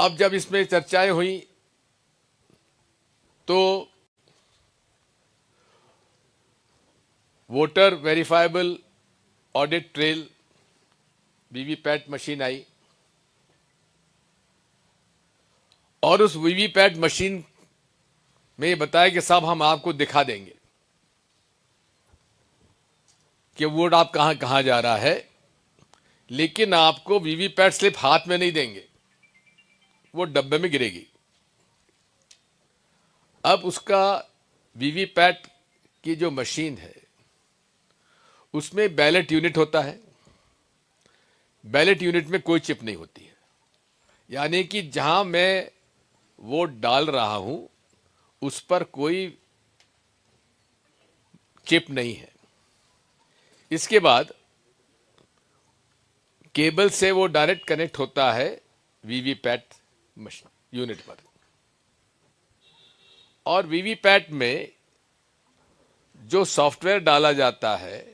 अब जब इसमें चर्चाएं हुई तो voter verifiable audit trail VVPAT machine आई और उस वीवीपैट मशीन में ये बताया कि साहब हम आपको दिखा देंगे कि वोट आप कहां कहां जा रहा है, लेकिन आपको वीवीपैट स्लिप हाथ में नहीं देंगे, वो डब्बे में गिरेगी। अब उसका वीवीपैट की जो मशीन है उसमें बैलेट यूनिट होता है। बैलेट यूनिट में कोई चिप नहीं होती है, यानी कि जहां मैं वोट डाल रहा हूं उस पर कोई चिप नहीं है। इसके बाद केबल से वो डायरेक्ट कनेक्ट होता है वीवीपैट मशीन यूनिट पर, और वीवीपैट में जो सॉफ्टवेयर डाला जाता है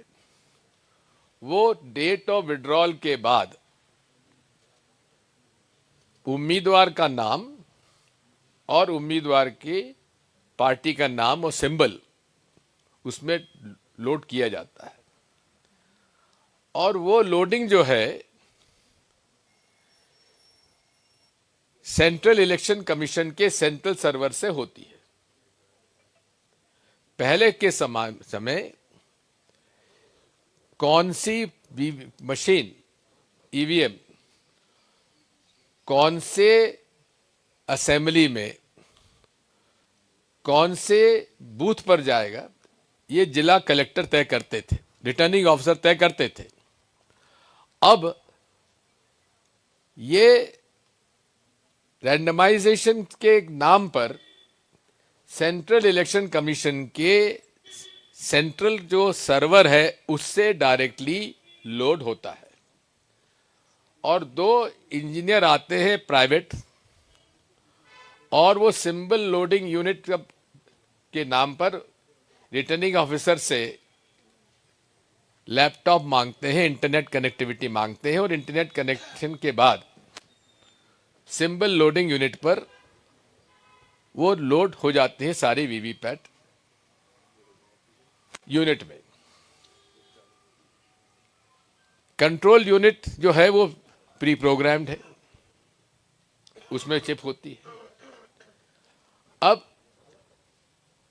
वो डेट ऑफ विड्रॉल के बाद उम्मीदवार का नाम और उम्मीदवार की पार्टी का नाम और सिंबल उसमें लोड किया जाता है, और वो लोडिंग जो है सेंट्रल इलेक्शन कमीशन के सेंट्रल सर्वर से होती है। पहले के समय कौन सी मशीन ईवीएम कौन से असेंबली में कौन से बूथ पर जाएगा ये जिला कलेक्टर तय करते थे, रिटर्निंग ऑफिसर तय करते थे। अब ये रैंडमाइजेशन के नाम पर सेंट्रल इलेक्शन कमीशन के सेंट्रल जो सर्वर है उससे डायरेक्टली लोड होता है, और दो इंजीनियर आते हैं प्राइवेट, और वो सिंबल लोडिंग यूनिट के नाम पर रिटर्निंग ऑफिसर से लैपटॉप मांगते हैं, इंटरनेट कनेक्टिविटी मांगते हैं, और इंटरनेट कनेक्शन के बाद सिंबल लोडिंग यूनिट पर वो लोड हो जाते हैं सारे वीवीपैट यूनिट में। कंट्रोल यूनिट जो है वो प्री प्रोग्राम्ड है, उसमें चिप होती है। अब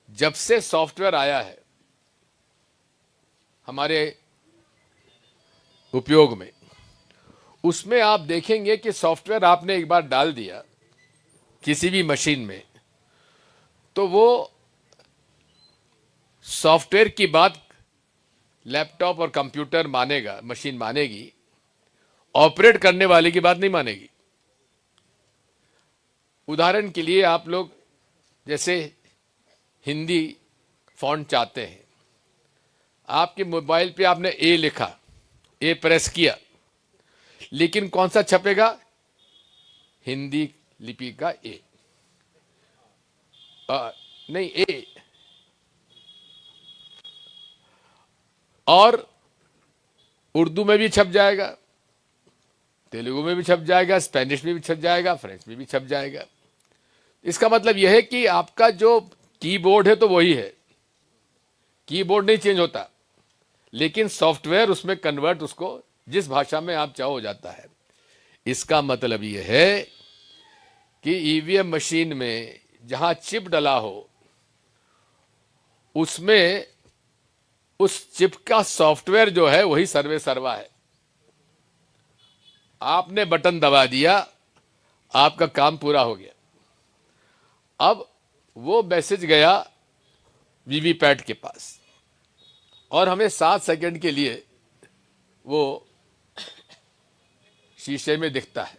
जब से सॉफ्टवेयर आया है हमारे उपयोग में, उसमें आप देखेंगे कि सॉफ्टवेयर आपने एक बार डाल दिया किसी भी मशीन में तो वो सॉफ्टवेयर की बात लैपटॉप और कंप्यूटर मानेगा, मशीन मानेगी, ऑपरेट करने वाले की बात नहीं मानेगी। उदाहरण के लिए आप लोग जैसे हिंदी फॉन्ट चाहते हैं, आपके मोबाइल पे आपने ए लिखा, ए प्रेस किया, लेकिन कौन सा छपेगा? हिंदी लिपि का ए, नहीं ए, और उर्दू में भी छप जाएगा, तेलुगु में भी छप जाएगा, स्पेनिश में भी छप जाएगा, फ्रेंच में भी छप जाएगा। इसका मतलब यह है कि आपका जो कीबोर्ड है तो वही है, कीबोर्ड नहीं चेंज होता, लेकिन सॉफ्टवेयर उसमें कन्वर्ट उसको जिस भाषा में आप चाहो हो जाता है। इसका मतलब यह है कि ईवीएम मशीन में जहां चिप डला हो उसमें उस चिप का सॉफ्टवेयर जो है वही सर्वे सर्वा है। आपने बटन दबा दिया, आपका काम पूरा हो गया। अब वो मैसेज गया वीवीपैट के पास और हमें 7 सेकंड के लिए वो शीशे में दिखता है,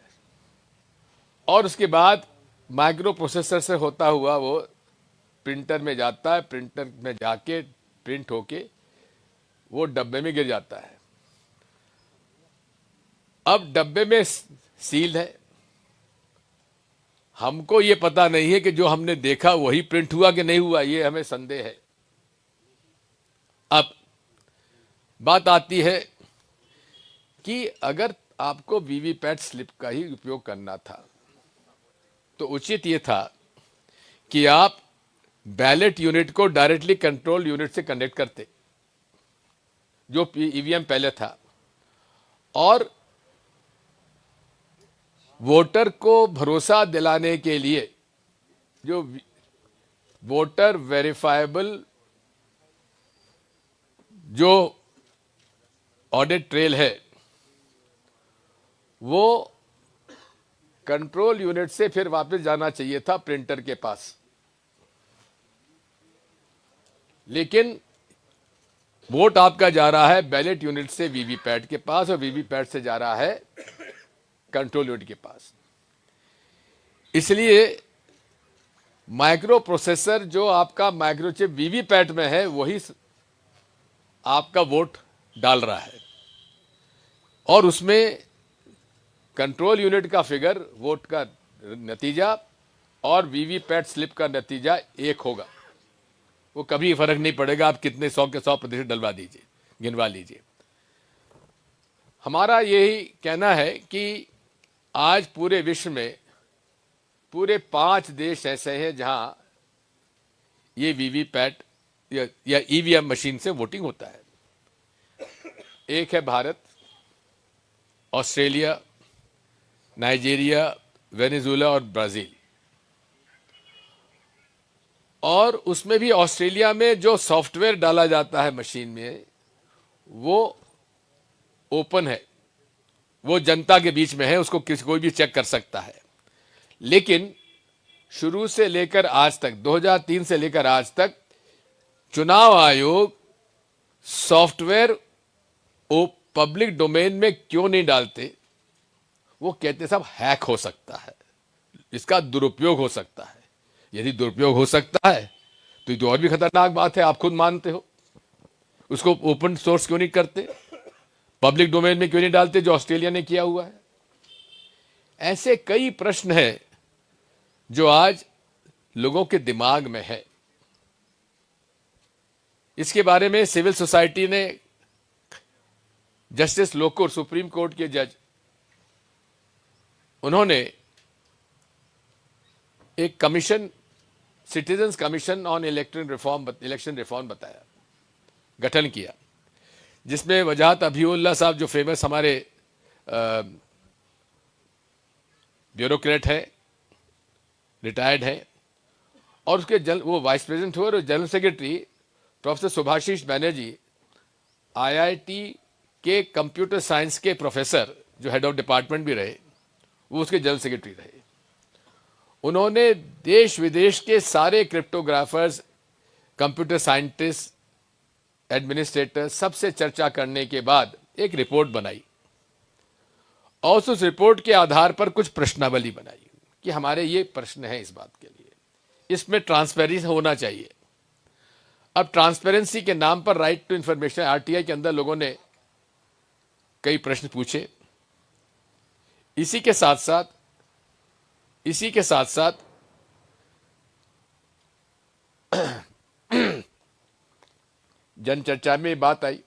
और उसके बाद माइक्रो प्रोसेसर से होता हुआ वो प्रिंटर में जाता है, प्रिंटर में जाके प्रिंट होके वो डब्बे में गिर जाता है। अब डब्बे में सील है, हमको ये पता नहीं है कि जो हमने देखा वही प्रिंट हुआ कि नहीं हुआ, ये हमें संदेह है। अब बात आती है कि अगर आपको वीवीपैट स्लिप का ही उपयोग करना था तो उचित ये था कि आप बैलेट यूनिट को डायरेक्टली कंट्रोल यूनिट से कनेक्ट करते, जो ईवीएम पहले था, और वोटर को भरोसा दिलाने के लिए जो वोटर वेरिफाइबल जो ऑडिट ट्रेल है वो कंट्रोल यूनिट से फिर वापस जाना चाहिए था प्रिंटर के पास। लेकिन वोट आपका जा रहा है बैलेट यूनिट से वीवीपैट के पास और वीवीपैट से जा रहा है कंट्रोल यूनिट के पास। इसलिए माइक्रो प्रोसेसर जो आपका माइक्रोचिप वीवीपैट में है वही आपका वोट डाल रहा है, और उसमें कंट्रोल यूनिट का फिगर, वोट का नतीजा और वीवीपैट स्लिप का नतीजा एक होगा। वो कभी फर्क नहीं पड़ेगा, आप कितने 100 के 100% डलवा दीजिए, गिनवा लीजिए। हमारा यही कहना है कि आज पूरे विश्व में पूरे 5 देश ऐसे हैं जहां ये वीवीपैट या ईवीएम मशीन से वोटिंग होता है। एक है भारत, ऑस्ट्रेलिया, नाइजीरिया, वेनेजुएला और ब्राजील। और उसमें भी ऑस्ट्रेलिया में जो सॉफ्टवेयर डाला जाता है मशीन में वो ओपन है, वो जनता के बीच में है, उसको कोई भी चेक कर सकता है। लेकिन शुरू से लेकर आज तक, 2003 से लेकर आज तक, चुनाव आयोग सॉफ्टवेयर वो पब्लिक डोमेन में क्यों नहीं डालते? वो कहते सब हैक हो सकता है, इसका दुरुपयोग हो सकता है। यदि दुरुपयोग हो सकता है तो ये तो और भी खतरनाक बात है, आप खुद मानते हो। उसको ओपन सोर्स क्यों नहीं करते, पब्लिक डोमेन में क्यों नहीं डालते, जो ऑस्ट्रेलिया ने किया हुआ है? ऐसे कई प्रश्न हैं जो आज लोगों के दिमाग में है। इसके बारे में सिविल सोसाइटी ने जस्टिस लोकुर, सुप्रीम कोर्ट के जज, उन्होंने एक commission, citizens commission on election reform बताया, गठन किया, जिसमें वजाहत अभियुल्लाह साहब, जो फेमस हमारे ब्यूरोक्रेट है, रिटायर्ड है, और उसके वो वाइस प्रेसिडेंट हुए, और general secretary professor Subhashish Banerjee, IIT के कंप्यूटर साइंस के प्रोफेसर, जो हेड ऑफ डिपार्टमेंट भी रहे, वो उसके जनरल सेक्रेटरी रहे। उन्होंने देश विदेश के सारे क्रिप्टोग्राफर्स, कंप्यूटर साइंटिस्ट, एडमिनिस्ट्रेटर, सबसे चर्चा करने के बाद एक रिपोर्ट बनाई, और उस रिपोर्ट के आधार पर कुछ प्रश्नावली बनाई कि हमारे ये प्रश्न है इस बात के लिए, इसमें ट्रांसपेरेंसी होना चाहिए। अब ट्रांसपेरेंसी के नाम पर राइट टू इंफॉर्मेशन, आरटीआई के अंदर लोगों ने कई प्रश्न पूछे। इसी के साथ साथ जनचर्चा में बात आई,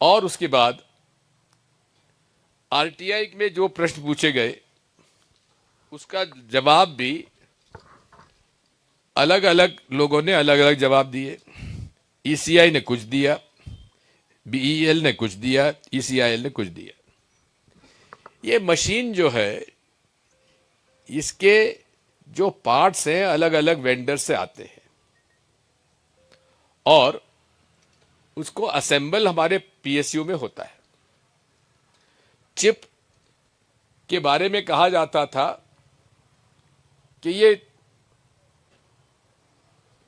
और उसके बाद आरटीआई में जो प्रश्न पूछे गए उसका जवाब भी अलग अलग लोगों ने अलग अलग जवाब दिए। ईसीआई ने कुछ दिया, बीईएल ने कुछ दिया, ईसीआईएल ने कुछ दिया। ये मशीन जो है, इसके जो पार्ट्स हैं अलग अलग वेंडर से आते हैं, और उसको असेंबल हमारे पीएसयू में होता है। चिप के बारे में कहा जाता था कि ये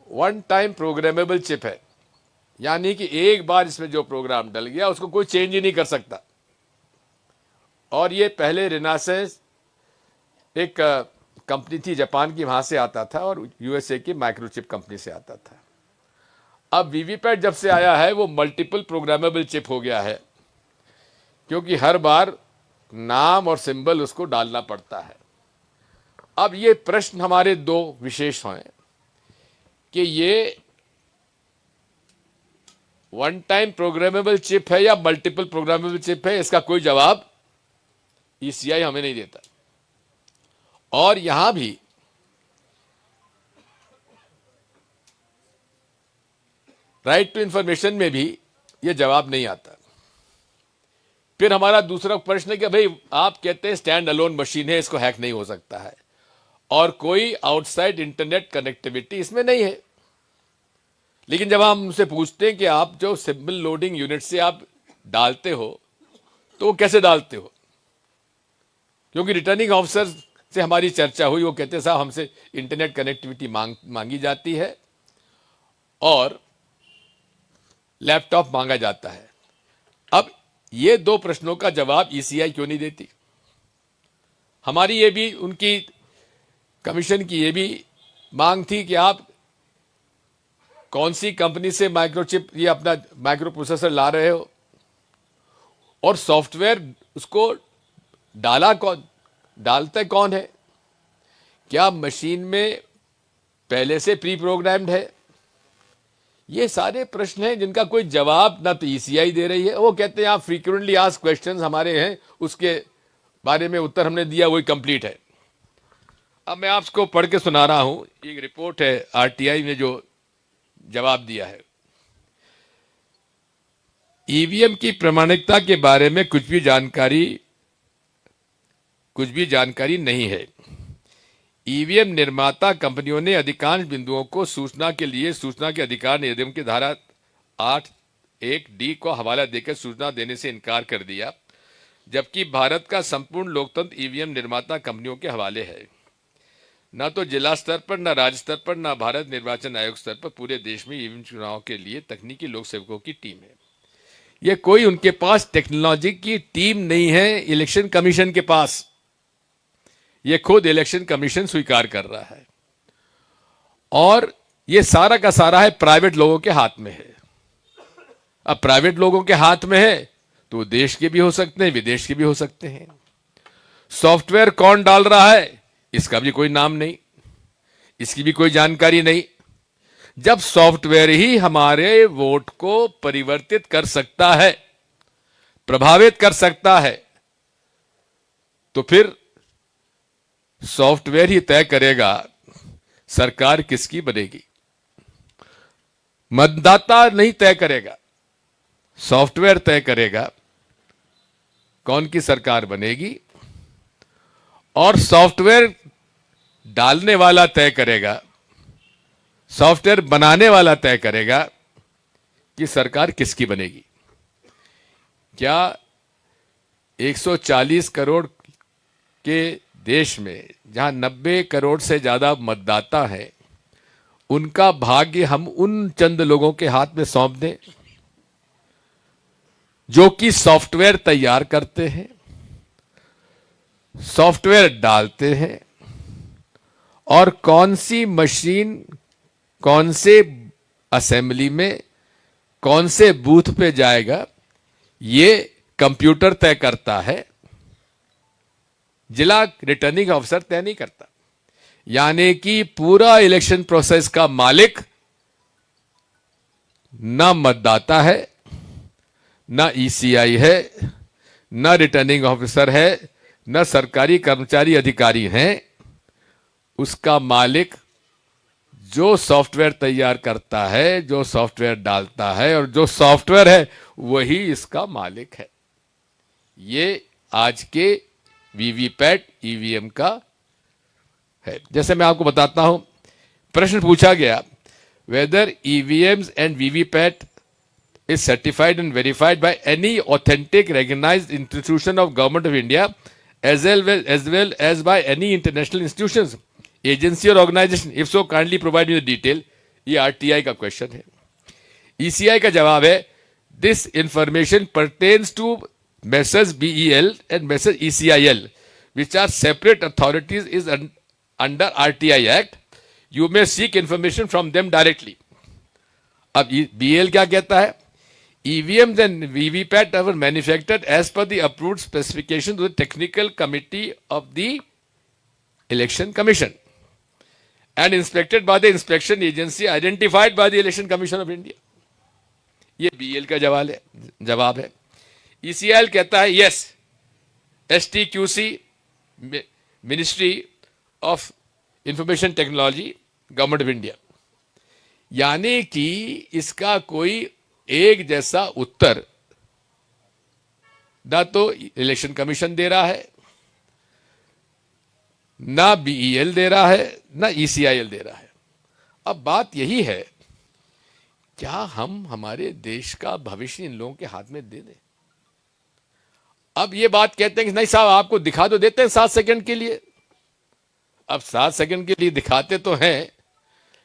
वन टाइम प्रोग्रामेबल चिप है, यानी कि एक बार इसमें जो प्रोग्राम डल गया उसको कोई चेंज ही नहीं कर सकता। और ये पहले रिनासेंस एक कंपनी थी जापान की, वहां से आता था, और यूएसए की माइक्रोचिप कंपनी से आता था। अब वीवीपैट जब से आया है वो मल्टीपल प्रोग्रामेबल चिप हो गया है, क्योंकि हर बार नाम और सिंबल उसको डालना पड़ता है। अब ये प्रश्न हमारे दो विशेष हैं कि ये वन टाइम प्रोग्रामेबल चिप है या मल्टीपल प्रोग्रामेबल चिप है, इसका कोई जवाब ईसीआई हमें नहीं देता। और यहां भी राइट टू इंफॉर्मेशन में भी ये जवाब नहीं आता। फिर हमारा दूसरा प्रश्न है कि भाई आप कहते हैं स्टैंड अलोन मशीन है, इसको हैक नहीं हो सकता है, और कोई आउटसाइड इंटरनेट कनेक्टिविटी इसमें नहीं है। लेकिन जब हम उनसे पूछते हैं कि आप जो सिंपल लोडिंग यूनिट से आप डालते हो तो वो कैसे डालते हो, क्योंकि रिटर्निंग ऑफिसर से हमारी चर्चा हुई, वो कहते हैं साहब हमसे इंटरनेट कनेक्टिविटी मांगी जाती है और लैपटॉप मांगा जाता है। अब ये दो प्रश्नों का जवाब ईसीआई क्यों नहीं देती? हमारी ये भी, उनकी कमीशन की ये भी मांग थी कि आप कौन सी कंपनी से माइक्रोचिप, ये अपना माइक्रो प्रोसेसर ला रहे हो, और सॉफ्टवेयर उसको डालता कौन है? क्या मशीन में पहले से प्री प्रोग्राम्ड है? ये सारे प्रश्न हैं जिनका कोई जवाब ना तो ईसीआई दे रही है। वो कहते हैं आप फ्रीक्वेंटली आस्क्ड क्वेश्चंस हमारे हैं, उसके बारे में उत्तर हमने दिया, वही कंप्लीट है। अब मैं आपको पढ़ के सुना रहा हूं, एक रिपोर्ट है आरटीआई ने जो जवाब दिया है। ईवीएम की प्रामाणिकता के बारे में कुछ भी जानकारी नहीं है। ईवीएम निर्माता कंपनियों ने अधिकांश बिंदुओं को सूचना के लिए सूचना के अधिकार अधिनियम की धारा 8(1)(d) को हवाला देकर सूचना देने से इनकार कर दिया, जबकि भारत का संपूर्ण लोकतंत्र ईवीएम निर्माता कंपनियों के हवाले है। न तो जिला स्तर पर, न राज्य स्तर पर, न भारत निर्वाचन आयोग स्तर पर पूरे देश में ईवीएम चुनाव के लिए तकनीकी लोक सेवकों की टीम है। ये कोई उनके पास टेक्नोलॉजी की टीम नहीं है इलेक्शन कमीशन के पास, ये खुद इलेक्शन कमीशन स्वीकार कर रहा है। और ये सारा का सारा है प्राइवेट लोगों के हाथ में है। अब प्राइवेट लोगों के हाथ में है तो देश के भी हो सकते हैं, विदेश के भी हो सकते हैं। सॉफ्टवेयर कौन डाल रहा है इसका भी कोई नाम नहीं, इसकी भी कोई जानकारी नहीं। जब सॉफ्टवेयर ही हमारे वोट को परिवर्तित कर सकता है, प्रभावित कर सकता है, तो फिर सॉफ्टवेयर ही तय करेगा सरकार किसकी बनेगी। मतदाता नहीं तय करेगा, सॉफ्टवेयर तय करेगा कौन की सरकार बनेगी, और सॉफ्टवेयर डालने वाला तय करेगा, सॉफ्टवेयर बनाने वाला तय करेगा कि सरकार किसकी बनेगी। क्या 140 करोड़ के देश में जहां 90 करोड़ से ज्यादा मतदाता हैं, उनका भाग्य हम उन चंद लोगों के हाथ में सौंप दें जो कि सॉफ्टवेयर तैयार करते हैं, सॉफ्टवेयर डालते हैं, और कौन सी मशीन कौन से असेंबली में कौन से बूथ पे जाएगा ये कंप्यूटर तय करता है, जिला रिटर्निंग ऑफिसर तय नहीं करता। यानी कि पूरा इलेक्शन प्रोसेस का मालिक ना मतदाता है, ना ईसीआई है, ना रिटर्निंग ऑफिसर है, ना सरकारी कर्मचारी अधिकारी हैं। उसका मालिक जो सॉफ्टवेयर तैयार करता है, जो सॉफ्टवेयर डालता है, और जो सॉफ्टवेयर है वही इसका मालिक है। ये आज के वीवीपैट ईवीएम का है। जैसे मैं आपको बताता हूं, प्रश्न पूछा गया, whether EVMs and VVPAT is certified and verified by any authentic recognized institution of government of India as well as by any international institutions, agency और organisation, if so kindly provide me the detail. ये RTI का question है। ECI का जवाब है, this information pertains to Messrs BEL and Messrs ECIL, which are separate authorities, is under RTI Act. You may seek information from them directly. अब BEL क्या कहता है? EVMs and VVPAT are manufactured as per the approved specifications of the technical committee of the Election Commission and inspected by the inspection agency identified by the Election Commission of India. ये BEL का जवाब है। ECIL कहता है, yes, STQC ministry of information technology, government of India. यानी कि इसका कोई एक जैसा उत्तर ना तो इलेक्शन कमीशन दे रहा है, ना बीईएल दे रहा है, ना ईसीआईएल दे रहा है। अब बात यही है, क्या हम हमारे देश का भविष्य इन लोगों के हाथ में दे दें? अब ये बात कहते हैं कि नहीं साहब आपको दिखा तो देते हैं 7 सेकंड के लिए। अब 7 सेकंड के लिए दिखाते तो हैं,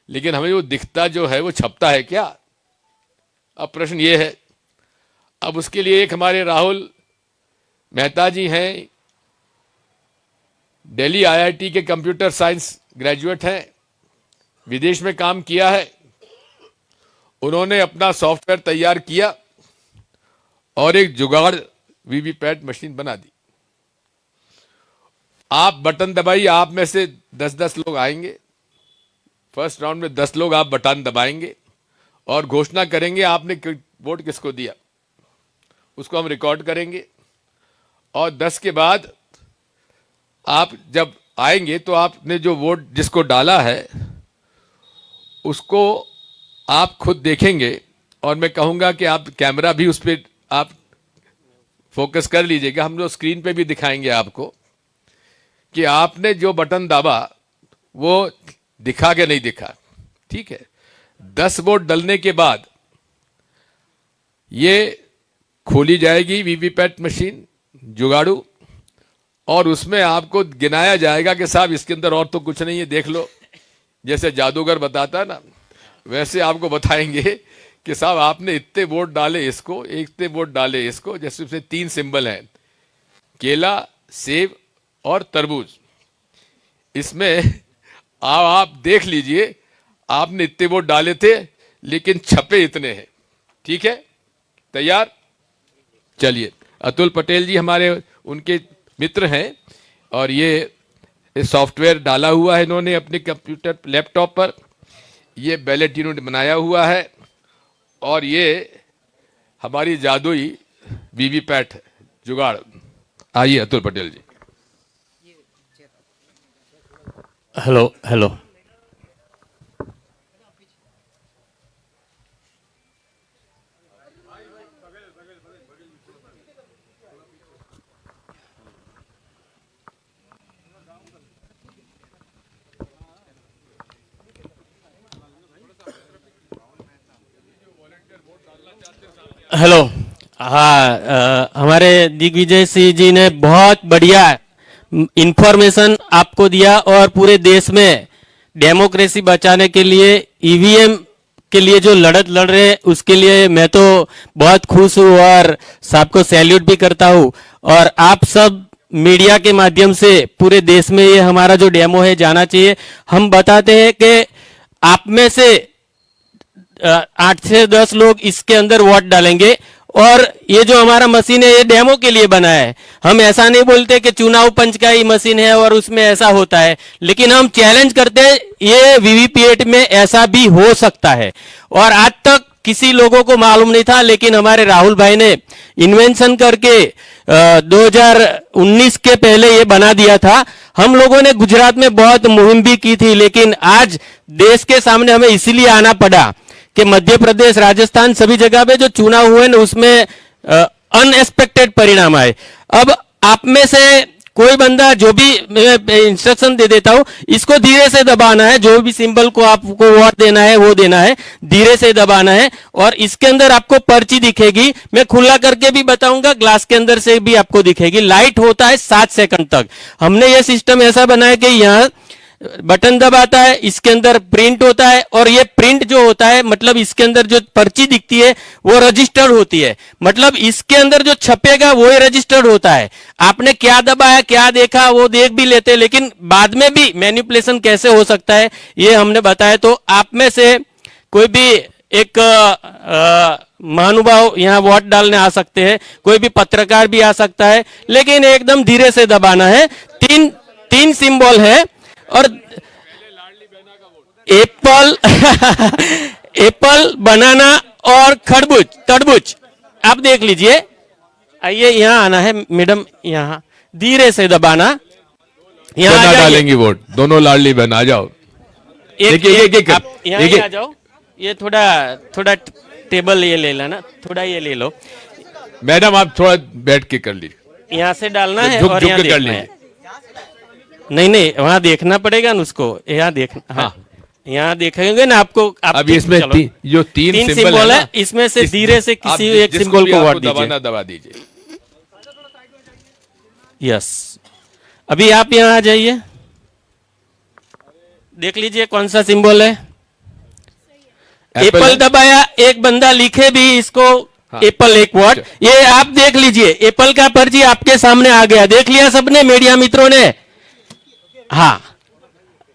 लेकिन हमें वो दिखता जो है वो छपता है क्या? अब प्रश्न ये है। अब उसके लिए एक हमारे राहुल मेहता जी हैं, दिल्ली आईआईटी के कंप्यूटर साइंस ग्रेजुएट हैं, विदेश में काम किया है। उन्होंने अपना सॉफ्टवेयर तैयार किया और एक जुगाड़ वीवीपैट मशीन बना दी। आप बटन दबाइए, आप में से 10-10 लोग आएंगे। फर्स्ट राउंड में 10 लोग आप बटन दबाएंगे और घोषणा करेंगे आपने वोट किसको दिया। उसको हम रिकॉर्ड करेंगे और 10 के बाद आप जब आएंगे तो आपने जो वोट जिसको डाला है उसको आप खुद देखेंगे और मैं कहूंगा कि आप कैमरा भी उस पर आप फोकस कर लीजिएगा। हम लोग स्क्रीन पे भी दिखाएंगे आपको कि आपने जो बटन दबा वो दिखा के नहीं दिखा। ठीक है, 10 वोट डलने के बाद ये खोली जाएगी वीवीपैट मशीन जुगाड़ू और उसमें आपको गिनाया जाएगा कि साहब इसके अंदर और तो कुछ नहीं है, देख लो। जैसे जादूगर बताता है ना, वैसे आपको बताएंगे कि साहब आपने इतने वोट डाले इसको, इतने वोट डाले इसको। जैसे उसमें 3 सिंबल हैं, केला, सेब और तरबूज। इसमें आप देख लीजिए आपने इतने वोट डाले थे लेकिन छपे इतने हैं। ठीक है, तैयार? चलिए, अतुल पटेल जी हमारे उनके मित्र हैं और ये सॉफ्टवेयर डाला हुआ है इन्होंने अपने कंप्यूटर लैपटॉप पर। ये बैलेट यूनिट बनाया हुआ है और ये हमारी जादुई वीवीपैट जुगाड़। आइए Atul Patel ji. Hello hello. Hello. हाँ, हमारे दिग्विजय सिंह जी ने बहुत बढ़िया इंफॉर्मेशन आपको दिया और पूरे देश में डेमोक्रेसी बचाने के लिए ईवीएम के लिए जो लड़त लड़ रहे हैं उसके लिए मैं तो बहुत खुश हूँ और सबको सैल्यूट भी करता हूँ। और आप सब मीडिया के माध्यम से पूरे देश में ये हमारा जो डेमो है जाना चाहिए। हम बताते हैं कि आप में से 8 से 10 लोग इसके अंदर वोट डालेंगे और ये जो हमारा मशीन है ये डेमो के लिए बना है। हम ऐसा नहीं बोलते कि चुनाव पंच का ही मशीन है और उसमें ऐसा होता है, लेकिन हम चैलेंज करते हैं ये वीवीपैट में ऐसा भी हो सकता है। और आज तक किसी लोगों को मालूम नहीं था, लेकिन हमारे राहुल भाई ने इन्वेंशन करके 2019 के पहले ये बना दिया था। हम लोगों ने गुजरात में बहुत मुहिम भी की थी, लेकिन आज देश के सामने हमें इसलिए आना पड़ा कि मध्य प्रदेश, राजस्थान सभी जगह पे जो चुनाव हुए ना उसमें अनएक्सपेक्टेड परिणाम आए। अब आप में से कोई बंदा जो भी इंस्ट्रक्शन दे देता हूं, इसको धीरे से दबाना है। जो भी सिंबल को आपको वोट देना है वो देना है, धीरे से दबाना है। और इसके अंदर आपको पर्ची दिखेगी, मैं खुला करके भी बताऊंगा, ग्लास के अंदर से भी आपको दिखेगी। लाइट होता है 7 सेकंड तक। हमने ये सिस्टम ऐसा बनाया कि यहाँ बटन दबाता है, इसके अंदर प्रिंट होता है और ये प्रिंट जो होता है मतलब इसके अंदर जो पर्ची दिखती है वो रजिस्टर्ड होती है। मतलब इसके अंदर जो छपेगा वो ही रजिस्टर्ड होता है। आपने क्या दबाया, क्या देखा वो देख भी लेते हैं, लेकिन बाद में भी मैनिपुलेशन कैसे हो सकता है ये हमने बताया। तो आप में से कोई भी एक महानुभाव यहाँ वोट डालने आ सकते हैं, कोई भी पत्रकार भी आ सकता है, लेकिन एकदम धीरे से दबाना है। तीन सिंबल है और एप्पल एप्पल, बनाना और तरबूज। आप देख लीजिए। आइए यहाँ आना है मैडम, यहाँ धीरे से दबाना। यहाँ आ ना जाइए। डालेंगी वोट, दोनों लाडली बहन आ जाओ। देखिए, एक आप यहाँ ही देखिए। आ जाओ, ये थोड़ा थोड़ा टेबल ये ले लेना, थोड़ा ये ले लो, मैडम आप थोड़ा बैठ के कर लीजिए, यहाँ से डालना है झुक और झुक यहाँ के कर देखना है। लीजिए। नहीं नहीं, वहाँ देखना पड़ेगा ना उसको, यहाँ देखना। हाँ, यहाँ देखेंगे ना आपको। आप अब इसमें चलो। जो तीन तीन सिंबल सिंबल है है, इसमें से धीरे से आप किसी एक जिसको सिंबल भी को आपको वोट दीजिए। दबाना दबा दीजिए। यस, अभी आप यहाँ आ जाइए, देख लीजिए कौन सा सिंबल है। एप्पल एप्पल है? दबाया, एक बंदा लिखे भी इसको हाँ। एप्पल एक वोट। ये आप देख लीजिए, एप्पल का पर्ची आपके सामने आ गया, देख लिया सबने, मीडिया मित्रों ने। हाँ,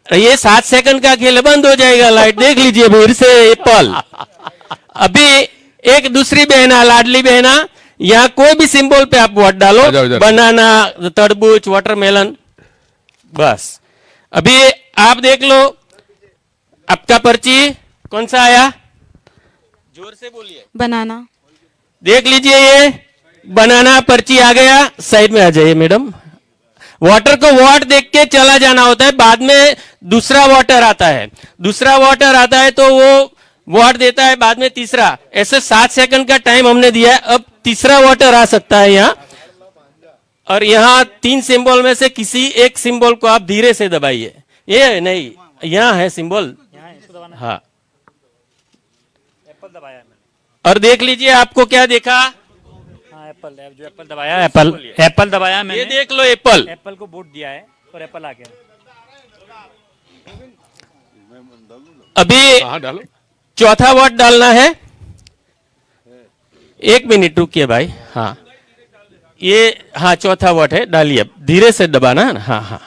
ये 7 सेकंड का खेल, बंद हो जाएगा लाइट, देख लीजिए फिर से एप्पल। अभी एक दूसरी बहना, लाडली बहना, यहाँ कोई भी सिंबल पे आप वोट डालो, आ जाओ इधर। बनाना, तरबूज, वाटरमेलन, बस। अभी आप देख लो, आपका पर्ची कौन सा आया, जोर से बोलिए। बनाना। देख लीजिए, ये बनाना पर्ची आ गया। साइड में आ जाइए मैडम। वाटर को वोट देख के चला जाना होता है, बाद में दूसरा वाटर आता है, दूसरा वाटर आता है तो वो वोट देता है, बाद में तीसरा। ऐसे 7 सेकंड का टाइम हमने दिया है, अब तीसरा वाटर आ सकता है यहाँ। और यहाँ 3 सिंबल में से किसी एक सिंबल को आप धीरे से दबाइए। ये नहीं, यहाँ है सिंबल। हाँ, एप्पल दबाया है मैंने। और देख लीजिए आपको क्या देखा, हाँ एप्पल, जो एप्पल दबाया, एप्पल दबाया मैंने। ये देख लो एप्पल। एप्पल को वोट दिया है और एप्पल आ गया। अभी हाँ डालो। चौथा वोट डालना है। 1 मिनट रुकिए भाई। हाँ, ये हाँ चौथा वोट है, डालिए, धीरे से दबाना है ना। हाँ हाँ,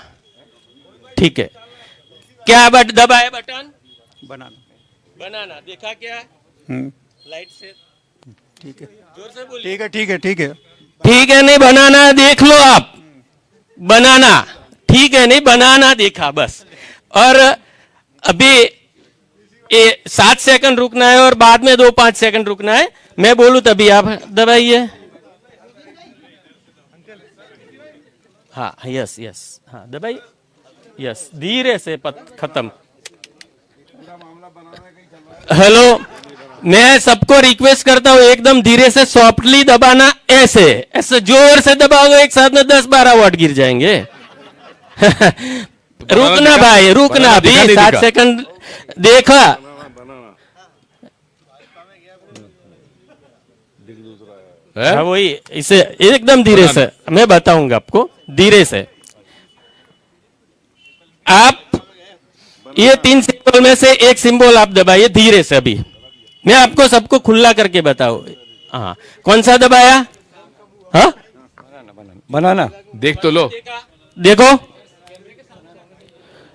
ठीक है। क्या बट दबाए बटन, बनाना। बनाना, देखा क्या लाइट से, ठीक है, जोर से बोलिए। ठीक है, ठीक है, ठीक है। ठीक है, नहीं बनाना देख लो आप, बनाना ठीक है, नहीं बनाना देखा बस। और अभी 7 सेकंड रुकना है और बाद में 2-5 सेकंड रुकना है, मैं बोलूं तभी आप दबाइए। हाँ, यस यस, हाँ दबाइए, यस, धीरे से खत्म। हेलो, मैं सबको रिक्वेस्ट करता हूं एकदम धीरे से सॉफ्टली दबाना, ऐसे ऐसे जोर से दबाओगे एक साथ में 10-12 वोट गिर जाएंगे। रुकना भाई, रुकना, अभी दिखा नहीं 7 दिखा। सेकंड देखा। है? हाँ वही, इसे एकदम धीरे से मैं बताऊंगा आपको, धीरे से। आप ये 3 सिंबल में से एक सिंबल आप दबाइए धीरे से। अभी मैं आपको सबको खुला करके बताऊं। हाँ, कौन सा दबाया? हाँ, बनाना। देख तो लो। देखो,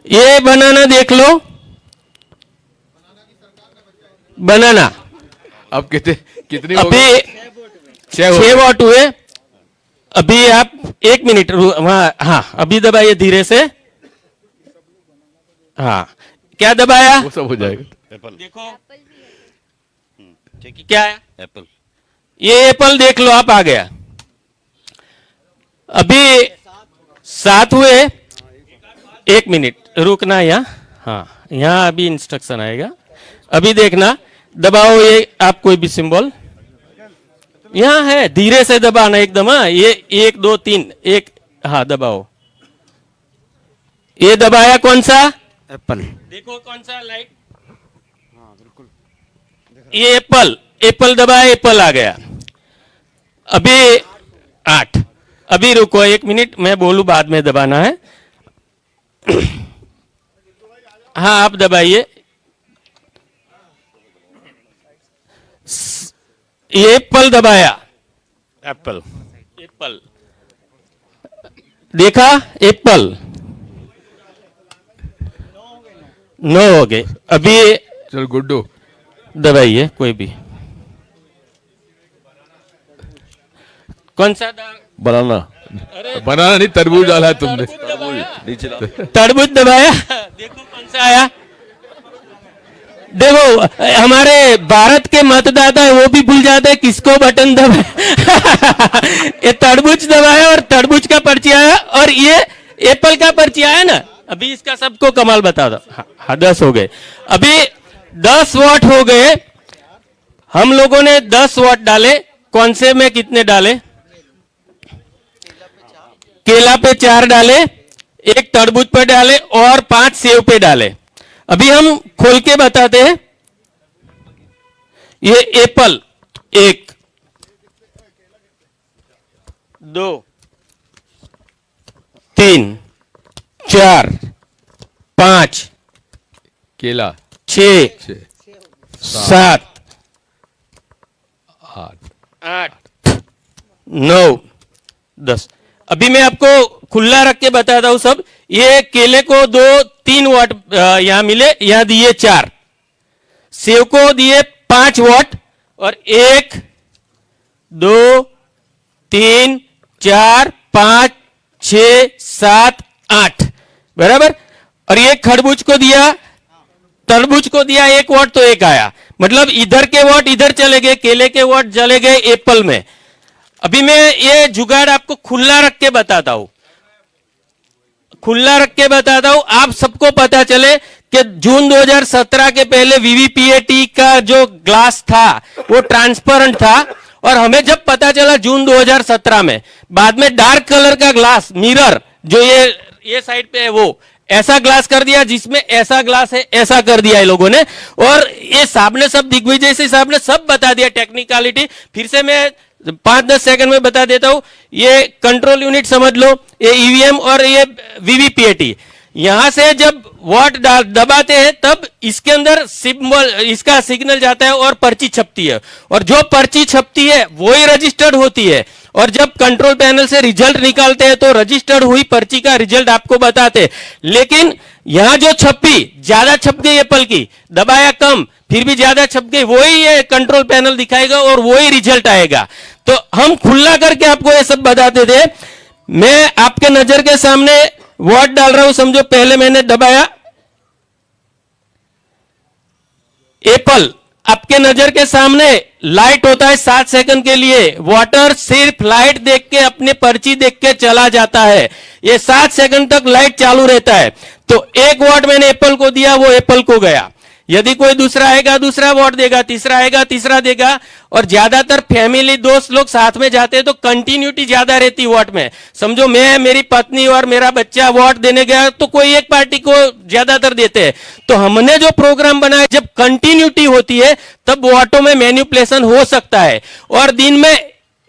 ये बनाना देख लो, बनाना। अब कितनी हो गई? अभी 6 वोट हुए। अभी आप 1 मिनट वहां, हाँ अभी दबाइए धीरे से। हाँ, क्या दबाया? वो सब हो जाएगा। देखो क्या है, एप्पल। ये एप्पल देख लो, आप आ गया। अभी 7 हुए, 1 मिनट रुकना यहाँ। हाँ, यहाँ अभी इंस्ट्रक्शन आएगा, अभी देखना। दबाओ ये आप कोई भी सिंबल, यहाँ है, धीरे से दबाना एकदम। हाँ, ये 1 2 3 1, हाँ दबाओ। ये दबाया कौन सा? एप्पल। देखो कौन सा लाइट, ये एप्पल, एप्पल दबाया, एप्पल आ गया। अभी 8, अभी रुको 1 मिनट, मैं बोलूं बाद में दबाना है। हाँ आप दबाइए। ये एप्पल दबाया, एप्पल। एप्पल देखा, एप्पल 9 हो गए। अभी चल गुड्डू, दबाइए कोई भी, कौन सा बनाना। बनाना नहीं, तरबूज डाला है तुमने। नीचे तरबूज दबाया। देखो कौन सा आया। देखो हमारे भारत के मतदाता है, वो भी भूल जाते हैं किसको बटन दबाया। ये तरबूज दबाया और तरबूज का पर्ची आया। और ये एप्पल का पर्ची आया ना, अभी इसका सबको कमाल बता दो। हाँ 10 हो गए, अभी 10 वोट हो गए। हम लोगों ने 10 वोट डाले, कौन से में कितने डाले? केला पे 4 डाले, 1 तरबूज पे डाले और 5 सेव पे डाले। अभी हम खोल के बताते हैं। ये एप्पल 1 2 3 4 5 केला 6 6 7 8 8 9 10। अभी मैं आपको खुला रख के बताता हूं सब। ये केले को 2-3 वोट यहां मिले, यहां दिए 4, सेव को दिए 5 वोट और 1 2 3 4 5 6 7 8 बराबर। और ये खरबूज को दिया, तरबूज को दिया 1 वोट, तो 1 आया। मतलब इधर के वोट इधर चले गए, केले के वोट चले गए एप्पल में। अभी मैं ये जुगाड़ आपको खुला रख के बताता हूं, खुला रख के बताता हूं, आप सबको पता चले कि जून 2017 के पहले वीवीपीएटी का जो ग्लास था वो ट्रांसपेरेंट था। और हमें जब पता चला जून 2017 में, बाद में डार्क कलर का ग्लास मिरर जो ये साइड पे है वो ऐसा ग्लास कर दिया, जिसमें ऐसा ग्लास है ऐसा कर दिया है लोगों ने। और ये साहब ने सब दिग्विजय से साहब ने सब बता दिया टेक्निकलिटी। फिर से मैं 5-10 सेकंड में बता देता हूं। ये कंट्रोल यूनिट समझ लो, ये ईवीएम और ये वीवीपीएटी। यहां से जब वोट दबाते हैं तब इसके अंदर सिंबल, इसका सिग्नल जाता है और पर्ची छपती है, और जो पर्ची छपती है वो ही रजिस्टर्ड होती है। और जब कंट्रोल पैनल से रिजल्ट निकालते हैं तो रजिस्टर्ड हुई पर्ची का रिजल्ट आपको बताते हैं। लेकिन यहां जो छपी ज्यादा छप गई एप्पल की, दबाया कम फिर भी ज्यादा छप गई, वही ये कंट्रोल पैनल दिखाएगा और वही रिजल्ट आएगा। तो हम खुला करके आपको ये सब बताते थे। मैं आपके नजर के सामने वोट डाल रहा हूं, समझो पहले मैंने दबाया एप्पल, आपके नजर के सामने लाइट होता है 7 सेकंड के लिए। वाटर सिर्फ लाइट देख के, अपने पर्ची देख के चला जाता है, ये 7 सेकंड तक लाइट चालू रहता है। तो 1 वोट मैंने एप्पल को दिया, वो एप्पल को गया। यदि कोई दूसरा आएगा दूसरा वोट देगा, तीसरा आएगा तीसरा देगा। और ज्यादातर फैमिली दोस्त लोग साथ में जाते हैं तो कंटिन्यूटी ज्यादा रहती वोट में। समझो मैं, मेरी पत्नी और मेरा बच्चा वोट देने गया तो कोई एक पार्टी को ज्यादातर देते हैं। तो हमने जो प्रोग्राम बनाया, जब कंटिन्यूटी होती है तब वोटों में मैनिपुलेशन हो सकता है। और दिन में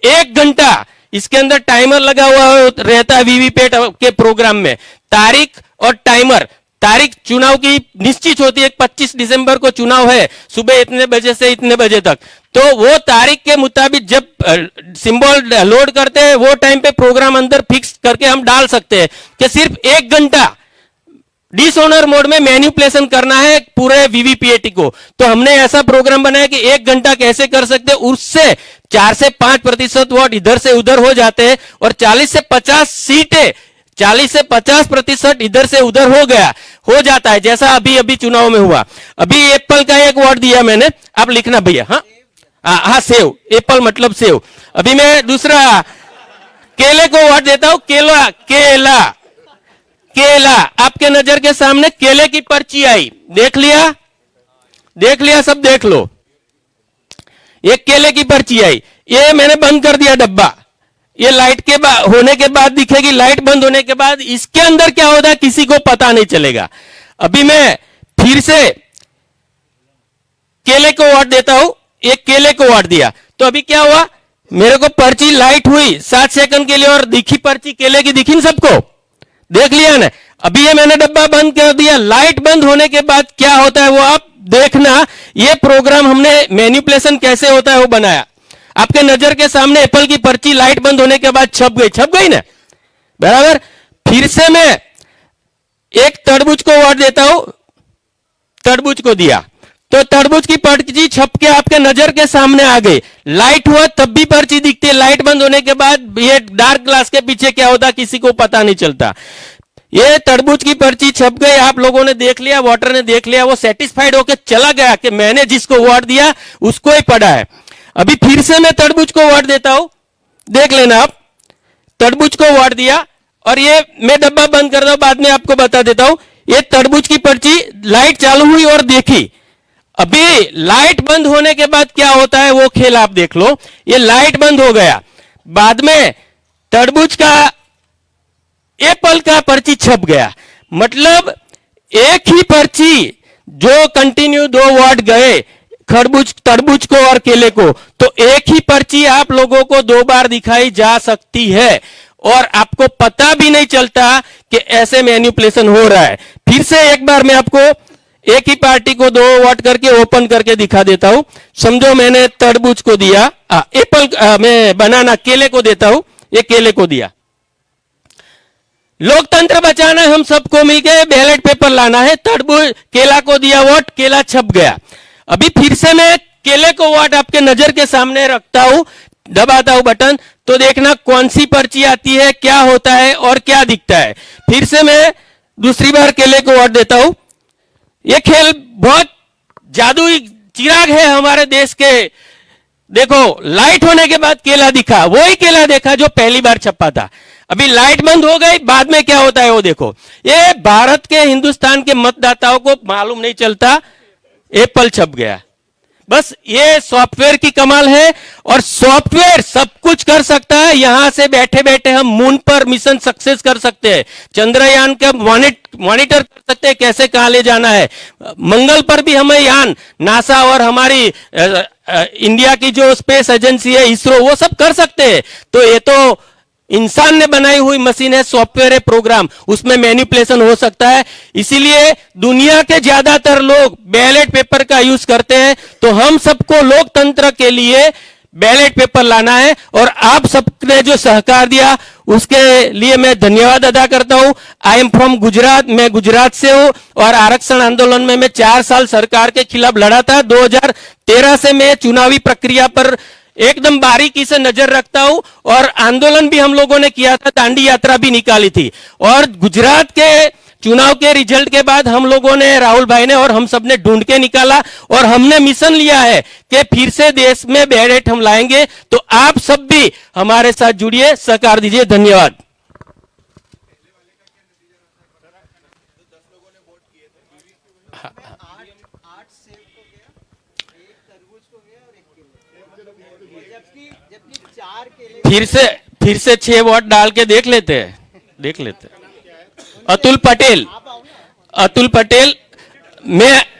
1 घंटा इसके अंदर टाइमर लगा हुआ रहता है वीवीपैट के प्रोग्राम में। तारीख और टाइमर, तारीख चुनाव की निश्चित होती है, 25 दिसंबर को चुनाव है, सुबह इतने बजे से इतने बजे तक। तो वो तारीख के मुताबिक जब सिंबल लोड करते हैं वो टाइम पे प्रोग्राम अंदर फिक्स करके हम डाल सकते हैं कि सिर्फ 1 घंटा डिसऑनर मोड में मैनिपुलेशन करना है पूरे वीवीपीएटी को। तो हमने ऐसा प्रोग्राम बनाया कि 1 घंटा कैसे कर सकते हैं, उससे 4 से 5% वोट इधर से उधर हो जाते हैं और 40 से 50 सीटें, 40 से 50% इधर से उधर हो जाता है, जैसा अभी अभी चुनाव में हुआ। अभी एप्पल का 1 वोट दिया मैंने, आप लिखना भैया। हाँ सेव, एप्पल मतलब सेव। अभी मैं दूसरा केले को वोट देता हूं। केला केला केला, आपके नजर के सामने केले की पर्ची आई, देख लिया, देख लिया, सब देख लो। एक केले की पर्ची आई, ये मैंने बंद कर दिया डब्बा। ये लाइट के होने के बाद दिखेगी, लाइट बंद होने के बाद इसके अंदर क्या होता है किसी को पता नहीं चलेगा। अभी मैं फिर से केले को वोट देता हूं, एक केले को वोट दिया तो अभी क्या हुआ, मेरे को पर्ची लाइट हुई 7 सेकंड के लिए और दिखी पर्ची केले की, दिखी सबको, देख लिया ना। अभी ये मैंने डब्बा बंद कर दिया, लाइट बंद होने के बाद क्या होता है वो आप देखना। ये प्रोग्राम हमने मैनिपुलेशन कैसे होता है वो बनाया। आपके नजर के सामने एप्पल की पर्ची लाइट बंद होने के बाद छप गई ना, बराबर। फिर से मैं एक तरबूज को वोट देता हूं, तरबूज को दिया तो तरबूज की पर्ची छप के आपके नजर के सामने आ गई। लाइट हुआ तब भी पर्ची दिखती है, लाइट बंद होने के बाद ये डार्क ग्लास के पीछे क्या होता किसी को पता नहीं चलता। ये तरबूज की पर्ची छप गई, आप लोगों ने देख लिया, वोटर ने देख लिया, वो सेटिस्फाइड होकर चला गया कि मैंने जिसको वोट दिया उसको ही पड़ा है। अभी फिर से मैं तरबूज को वोट देता हूं, देख लेना आप, तरबूज को वोट दिया और ये मैं डब्बा बंद करता हूं, बाद में आपको बता देता हूं। ये तरबूज की पर्ची, लाइट चालू हुई और देखी। अभी लाइट बंद होने के बाद क्या होता है वो खेल आप देख लो। ये लाइट बंद हो गया, बाद में तरबूज का, एप्पल का पर्ची छप गया। मतलब एक ही पर्ची जो कंटिन्यू 2 वाट गए, तरबूज को और केले को, तो एक ही पर्ची आप लोगों को 2 बार दिखाई जा सकती है और आपको पता भी नहीं चलता कि ऐसे मैनिपुलेशन हो रहा है। फिर से एक बार मैं आपको एक ही पार्टी को 2 वाट करके ओपन करके दिखा देता हूं। समझो मैंने तरबूज को दिया, मैं बनाना केले को देता हूं, ये केले को दिया। लोकतंत्र बचाना है, हम सबको मिलके बैलेट पेपर लाना है। तरबूज केला को दिया वोट, केला छप गया। अभी फिर से मैं केले को वोट आपके नजर के सामने रखता हूं, दबाता हूं बटन, तो देखना कौन सी पर्ची आती है, क्या होता है और क्या दिखता है। फिर से मैं दूसरी बार केले को वोट देता हूं। यह खेल बहुत जादुई चिराग है हमारे देश के। देखो, लाइट होने के बाद केला दिखा, वही केला देखा जो पहली बार छपा था। अभी लाइट बंद हो गई, बाद में क्या होता है वो देखो। ये भारत के, हिंदुस्तान के मतदाताओं को मालूम नहीं चलता, एप्पल छप गया। बस ये सॉफ्टवेयर की कमाल है, और सॉफ्टवेयर सब कुछ कर सकता है। यहां से बैठे बैठे हम मून पर मिशन सक्सेस कर सकते हैं, चंद्रयान का मॉनिटर कर सकते हैं कैसे कहां ले जाना है। मंगल पर भी हमें यान, नासा और हमारी इंडिया की जो स्पेस एजेंसी है इसरो, वो सब कर सकते हैं। तो ये तो इंसान ने बनाई हुई मशीन है, सॉफ्टवेयर है, प्रोग्राम, उसमें मैनिपुलेशन हो सकता है। इसीलिए दुनिया के ज्यादातर लोग बैलेट पेपर का यूज करते हैं। तो हम सबको लोकतंत्र के लिए बैलेट पेपर लाना है, और आप सबने जो सहकार दिया उसके लिए मैं धन्यवाद अदा करता हूं। आई एम फ्रॉम गुजरात, मैं गुजरात से हूं, और आरक्षण आंदोलन में मैं 4 साल सरकार के खिलाफ लड़ा था। 2013 से मैं चुनावी प्रक्रिया पर एकदम बारीकी से नजर रखता हूं, और आंदोलन भी हम लोगों ने किया था, दांडी यात्रा भी निकाली थी। और गुजरात के चुनाव के रिजल्ट के बाद हम लोगों ने, राहुल भाई ने और हम सब ने ढूंढ के निकाला, और हमने मिशन लिया है कि फिर से देश में बैलेट हम लाएंगे। तो आप सब भी हमारे साथ जुड़िए, सहकार दीजिए। धन्यवाद। फिर से 6 वोट डाल के देख लेते हैं। अतुल पटेल,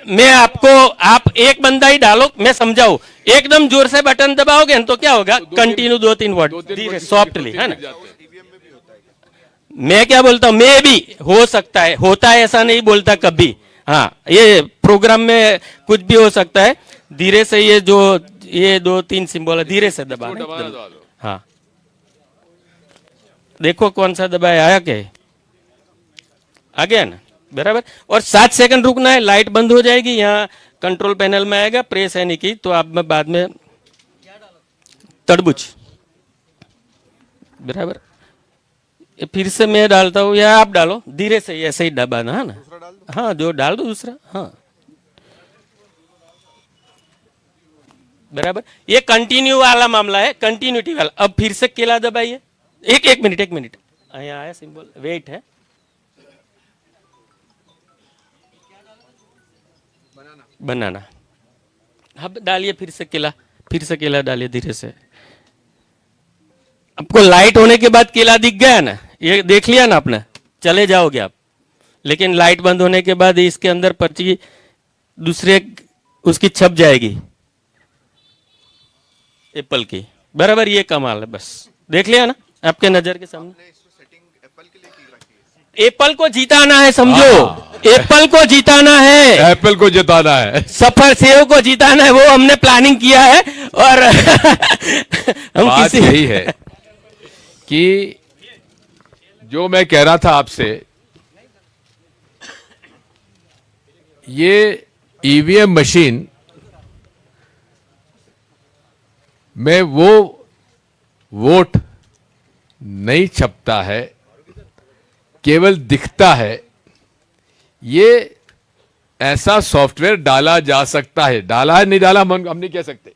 मैं आपको, आप एक बंदा ही डालो, मैं समझाऊं। एकदम जोर से बटन दबाओगे तो क्या होगा, कंटिन्यू 2-3 वोट धीरे सॉफ्टली, है ना। मैं क्या बोलता हूं, मैं भी हो सकता है, होता है ऐसा नहीं बोलता कभी। हाँ, ये प्रोग्राम में कुछ भी हो सकता है। धीरे से ये 2-3 सिंबल है, धीरे से दबाना। हाँ, देखो कौन सा दबाया, आया क्या, आ गया ना, बराबर। और 7 सेकंड रुकना है, लाइट बंद हो जाएगी, यहाँ कंट्रोल पैनल में आएगा, प्रेस है नहीं की, तो आप में बाद में तरबूज, बराबर। फिर से मैं डालता हूँ या आप डालो, धीरे से ऐसे ही दबाना है ना। हाँ, जो डाल दो दूसरा, हाँ, बराबर। ये कंटिन्यू वाला मामला है, कंटिन्यूटी वाला। अब फिर से केला दबाइए, एक मिनट, यहाँ आया सिंबल, वेट है, बनाना। अब डालिए फिर से केला डालिए धीरे से। आपको लाइट होने के बाद केला दिख गया ना, ये देख लिया ना आपने, चले जाओगे आप। लेकिन लाइट बंद होने के बाद इसके अंदर पर्ची दूसरे उसकी छप जाएगी, एप्पल की, बराबर। ये कमाल है, बस देख लिया ना आपके नजर के सामने। एप्पल को जिताना है, समझो, एप्पल को जिताना है, एप्पल को जिताना है, सफर सेव को जिताना है, वो हमने प्लानिंग किया है। और हम बात यही है कि जो मैं कह रहा था आपसे, ये ईवीएम मशीन में वो वोट नहीं छपता है, केवल दिखता है। ये ऐसा सॉफ्टवेयर डाला जा सकता है, डाला है नहीं डाला हम नहीं कह सकते,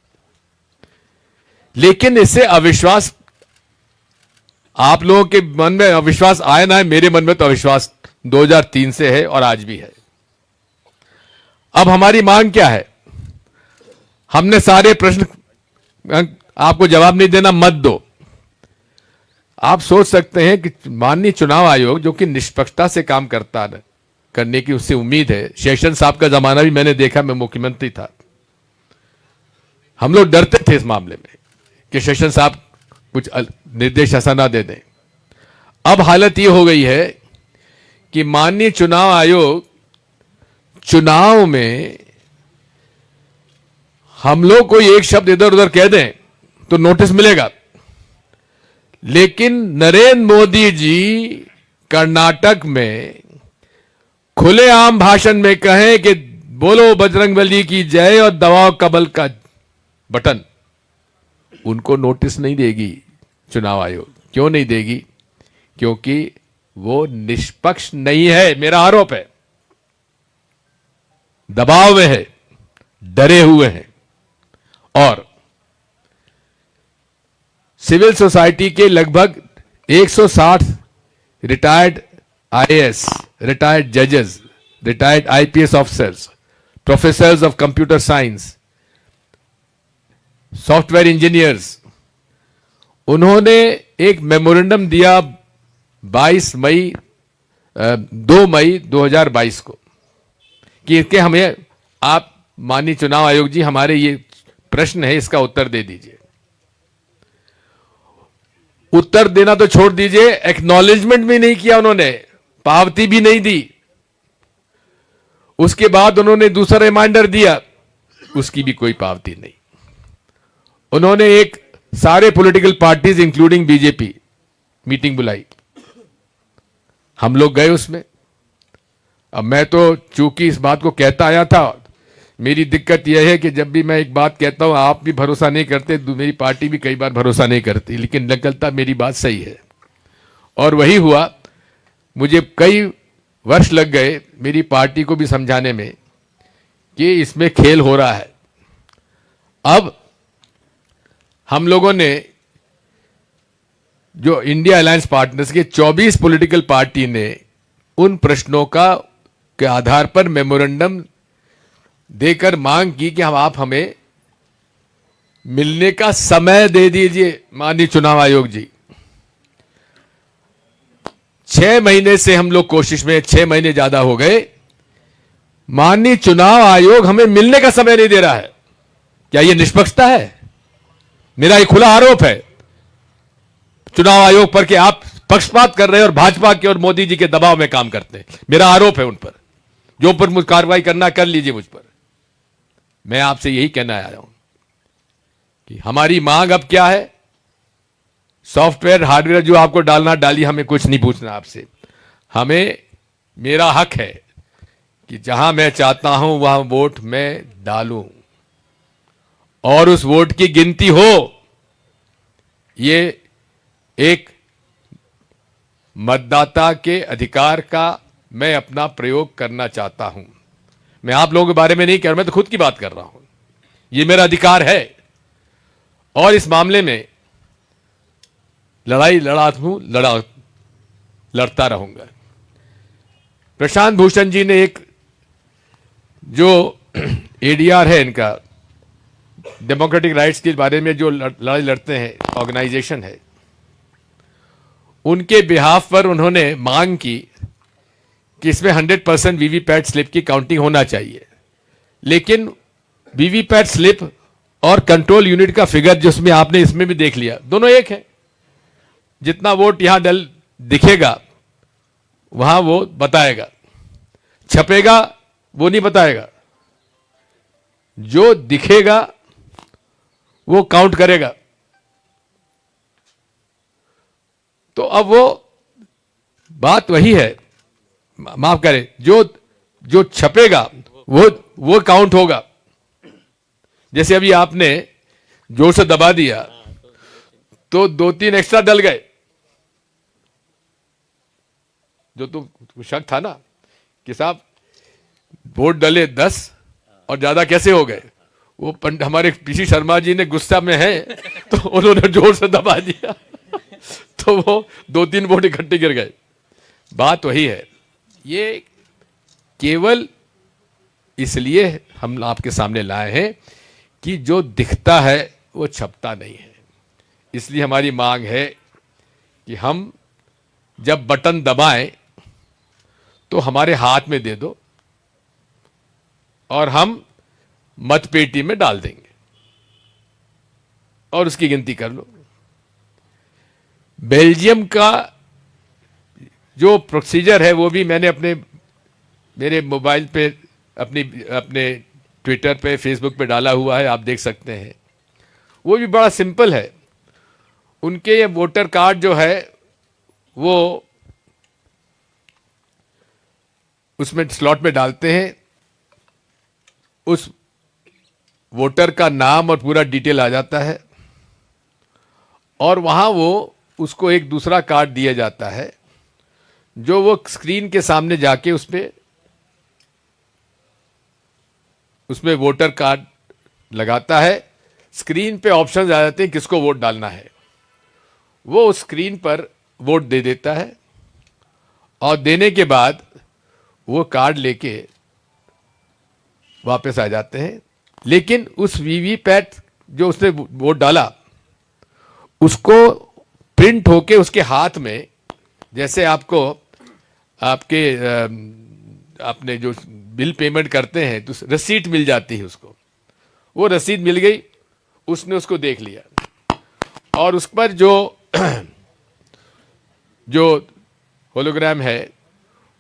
लेकिन इससे अविश्वास आप लोगों के मन में अविश्वास आए ना है, मेरे मन में तो अविश्वास 2003 से है और आज भी है। अब हमारी मांग क्या है? हमने सारे प्रश्न, आपको जवाब नहीं देना मत दो। आप सोच सकते हैं कि माननीय चुनाव आयोग जो कि निष्पक्षता से काम करता है, करने की उससे उम्मीद है। शेषन साहब का जमाना भी मैंने देखा, मैं मुख्यमंत्री था, हम लोग डरते थे इस मामले में कि शेषन साहब कुछ निर्देश ऐसा ना दे दें। अब हालत ये हो गई है कि माननीय चुनाव आयोग चुनाव में हम लोग कोई एक शब्द इधर उधर कह दें तो नोटिस मिलेगा, लेकिन नरेंद्र मोदी जी कर्नाटक में खुलेआम भाषण में कहें कि बोलो बजरंगबली की जय और दबाओ कमल का बटन, उनको नोटिस नहीं देगी चुनाव आयोग। क्यों नहीं देगी? क्योंकि वो निष्पक्ष नहीं है, मेरा आरोप है। दबाव में है, डरे हुए हैं। और सिविल सोसाइटी के लगभग 160 रिटायर्ड आईएएस, रिटायर्ड जजेस, retired IPS officers, professors of computer science, software engineers, उन्होंने एक मेमोरेंडम दिया 2 मई 2022 को कि इसके हमें आप माननीय चुनाव आयोग जी, हमारे ये प्रश्न है, इसका उत्तर दे दीजिए। उत्तर देना तो छोड़ दीजिए, एक्नॉलेजमेंट भी नहीं किया उन्होंने, पावती भी नहीं दी। उसके बाद उन्होंने दूसरा रिमाइंडर दिया, उसकी भी कोई पावती नहीं। उन्होंने एक सारे political parties including BJP meeting बुलाई, हम लोग गए उसमें। अब मैं तो चूंकि इस बात को कहता आया था, मेरी दिक्कत यह है कि जब भी मैं एक बात कहता हूं आप भी भरोसा नहीं करते, मेरी पार्टी भी कई बार भरोसा नहीं करती, लेकिन निकलता मेरी बात सही है। और वही हुआ। मुझे कई वर्ष लग गए मेरी पार्टी को भी समझाने में कि इसमें खेल हो रहा है। अब हम लोगों ने जो इंडिया अलायंस पार्टनर्स के 24 पॉलिटिकल पार्टी ने उन प्रश्नों के आधार पर मेमोरेंडम देकर मांग की कि आप हमें मिलने का समय दे दीजिए माननीय चुनाव आयोग जी। 6 महीने से हम लोग कोशिश में, 6 महीने ज्यादा हो गए, माननीय चुनाव आयोग हमें मिलने का समय नहीं दे रहा है। क्या यह निष्पक्षता है? मेरा यह खुला आरोप है चुनाव आयोग पर कि आप पक्षपात कर रहे हैं और भाजपा के और मोदी जी के दबाव में काम करते हैं। मेरा आरोप है उन पर, जो पर मुझे कार्रवाई करना कर लीजिए मुझ पर। मैं आपसे यही कहना आया हूं कि हमारी मांग अब क्या है? सॉफ्टवेयर हार्डवेयर जो आपको डालना डाली, हमें कुछ नहीं पूछना आपसे। हमें, मेरा हक है कि जहां मैं चाहता हूं वहां वोट मैं डालूं और उस वोट की गिनती हो। ये एक मतदाता के अधिकार का मैं अपना प्रयोग करना चाहता हूं। मैं आप लोगों के बारे में नहीं कह रहा, मैं तो खुद की बात कर रहा हूं। ये मेरा अधिकार है और इस मामले में लड़ाई लड़ता रहूंगा। प्रशांत भूषण जी ने एक जो एडीआर है इनका, डेमोक्रेटिक राइट्स के बारे में जो लड़ाई लड़ते हैं, ऑर्गेनाइजेशन है, उनके बिहाफ पर उन्होंने मांग की कि इसमें 100% वीवीपैट स्लिप की काउंटिंग होना चाहिए। लेकिन वीवीपैट स्लिप और कंट्रोल यूनिट का फिगर जिसमें आपने इसमें भी देख लिया, दोनों एक है। जितना वोट यहां दिखेगा वहां वो बताएगा, छपेगा वो नहीं बताएगा, जो दिखेगा वो काउंट करेगा। तो अब वो बात वही है, माफ करें, जो छपेगा वो काउंट होगा। जैसे अभी आपने जोर से दबा दिया तो 2-3 एक्स्ट्रा डल गए, जो तो शक था ना कि साहब वोट डले 10 और ज्यादा कैसे हो गए। वो हमारे पीसी शर्मा जी ने गुस्सा में है तो उन्होंने जोर से दबा दिया तो वो 2-3 वोट इकट्ठे गिर गए। बात वही है। ये केवल इसलिए हम आपके सामने लाए हैं कि जो दिखता है वो छपता नहीं है। इसलिए हमारी मांग है कि हम जब बटन दबाएं तो हमारे हाथ में दे दो और हम मतपेटी में डाल देंगे और उसकी गिनती कर लो। बेल्जियम का जो प्रोसीजर है वो भी मैंने मेरे मोबाइल पे अपने ट्विटर पे, फेसबुक पे डाला हुआ है, आप देख सकते हैं। वो भी बड़ा सिंपल है। उनके ये वोटर कार्ड जो है वो उसमें स्लॉट में डालते हैं, उस वोटर का नाम और पूरा डिटेल आ जाता है और वहां वो उसको एक दूसरा कार्ड दिया जाता है जो वो स्क्रीन के सामने जाके उसमें वोटर कार्ड लगाता है। स्क्रीन पे ऑप्शन आ जाते हैं किसको वोट डालना है। वो उस स्क्रीन पर वोट दे देता है और देने के बाद वो कार्ड लेके वापस आ जाते हैं। लेकिन उस वीवीपैट जो उसने वोट डाला उसको प्रिंट होके उसके हाथ में, जैसे आपने जो बिल पेमेंट करते हैं तो रसीद मिल जाती है उसको, वो रसीद मिल गई, उसने उसको देख लिया और उस पर जो होलोग्राम है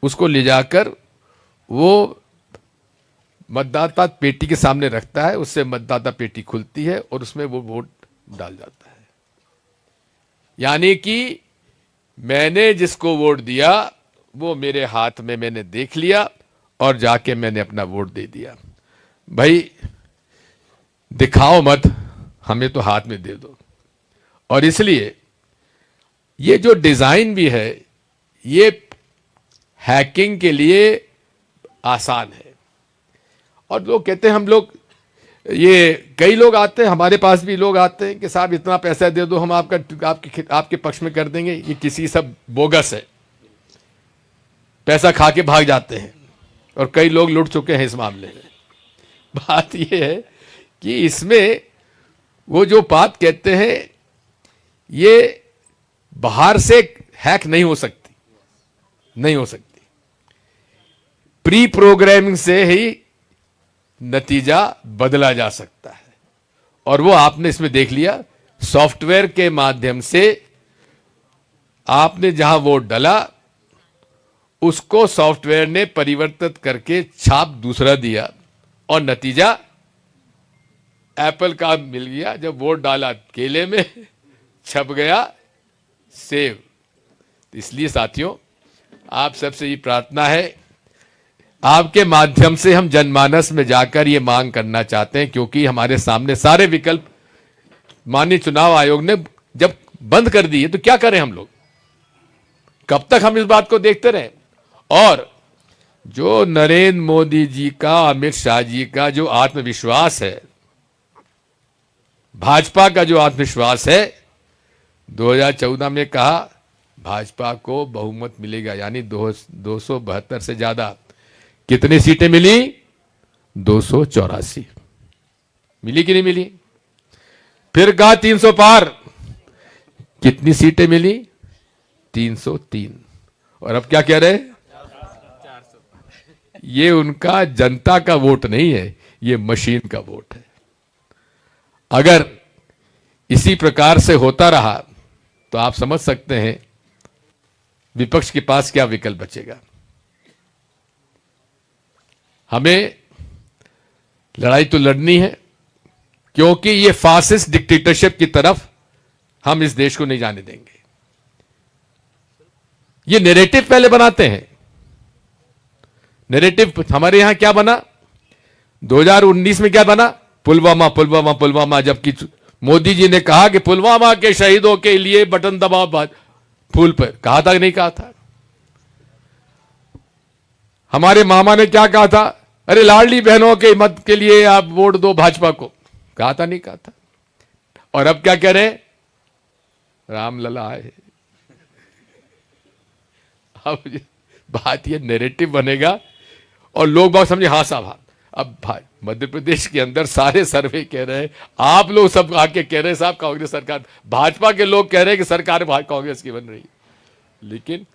उसको ले जाकर वो मतदाता पेटी के सामने रखता है। उससे मतदाता पेटी खुलती है और उसमें वो वोट डाल जाता है। यानी कि मैंने जिसको वोट दिया वो मेरे हाथ में मैंने देख लिया और जाके मैंने अपना वोट दे दिया। भाई दिखाओ मत, हमें तो हाथ में दे दो। और इसलिए ये जो डिजाइन भी है ये हैकिंग के लिए आसान है। और लोग कहते हैं, हम लोग, ये कई लोग आते हैं, हमारे पास भी लोग आते हैं कि साहब इतना पैसा दे दो, हम आपके पक्ष में कर देंगे। ये किसी सब बोगस है, पैसा खा के भाग जाते हैं और कई लोग लुट चुके हैं इस मामले में। बात ये है कि इसमें वो जो बात कहते हैं ये बाहर से हैक नहीं हो सकती, नहीं हो सकती। प्री प्रोग्रामिंग से ही नतीजा बदला जा सकता है और वो आपने इसमें देख लिया। सॉफ्टवेयर के माध्यम से आपने जहां वोट डाला उसको सॉफ्टवेयर ने परिवर्तित करके छाप दूसरा दिया और नतीजा एप्पल का मिल गया। जब वोट डाला केले में छप गया सेव। इसलिए साथियों, आप सबसे ये प्रार्थना है, आपके माध्यम से हम जनमानस में जाकर ये मांग करना चाहते हैं, क्योंकि हमारे सामने सारे विकल्प माननीय चुनाव आयोग ने जब बंद कर दिए तो क्या करें हम लोग? कब तक हम इस बात को देखते रहें? और जो नरेंद्र मोदी जी का, अमित शाह जी का जो आत्मविश्वास है, भाजपा का जो आत्मविश्वास है, 2014 में कहा भाजपा को बहुमत मिलेगा, यानी 272 से ज्यादा। कितनी सीटें मिली? 284 मिली कि नहीं मिली? फिर कहा 300 पार। कितनी सीटें मिली? 303। और अब क्या कह रहे हैं? ये उनका जनता का वोट नहीं है, ये मशीन का वोट है। अगर इसी प्रकार से होता रहा तो आप समझ सकते हैं विपक्ष के पास क्या विकल्प बचेगा। हमें लड़ाई तो लड़नी है, क्योंकि ये फासिस्ट डिक्टेटरशिप की तरफ हम इस देश को नहीं जाने देंगे। ये नैरेटिव पहले बनाते हैं। नैरेटिव हमारे यहां क्या बना? 2019 में क्या बना? पुलवामा, पुलवामा, पुलवामा। जबकि मोदी जी ने कहा कि पुलवामा के शहीदों के लिए बटन दबाओ फूल पर। कहा था कि नहीं कहा था? हमारे मामा ने क्या कहा था? अरे लाडली बहनों के मत के लिए आप वोट दो भाजपा को। कहा था नहीं कहा था? और अब क्या कह रहे हैं? रामलला आए, अब बात ये नैरेटिव बनेगा और लोग बात समझे हाँ साहब हाँ। अब भाई मध्य प्रदेश के अंदर सारे सर्वे कह रहे हैं, आप लोग सब आके कह रहे हैं साहब कांग्रेस सरकार, भाजपा के लोग कह रहे हैं कि सरकार कांग्रेस की बन रही, लेकिन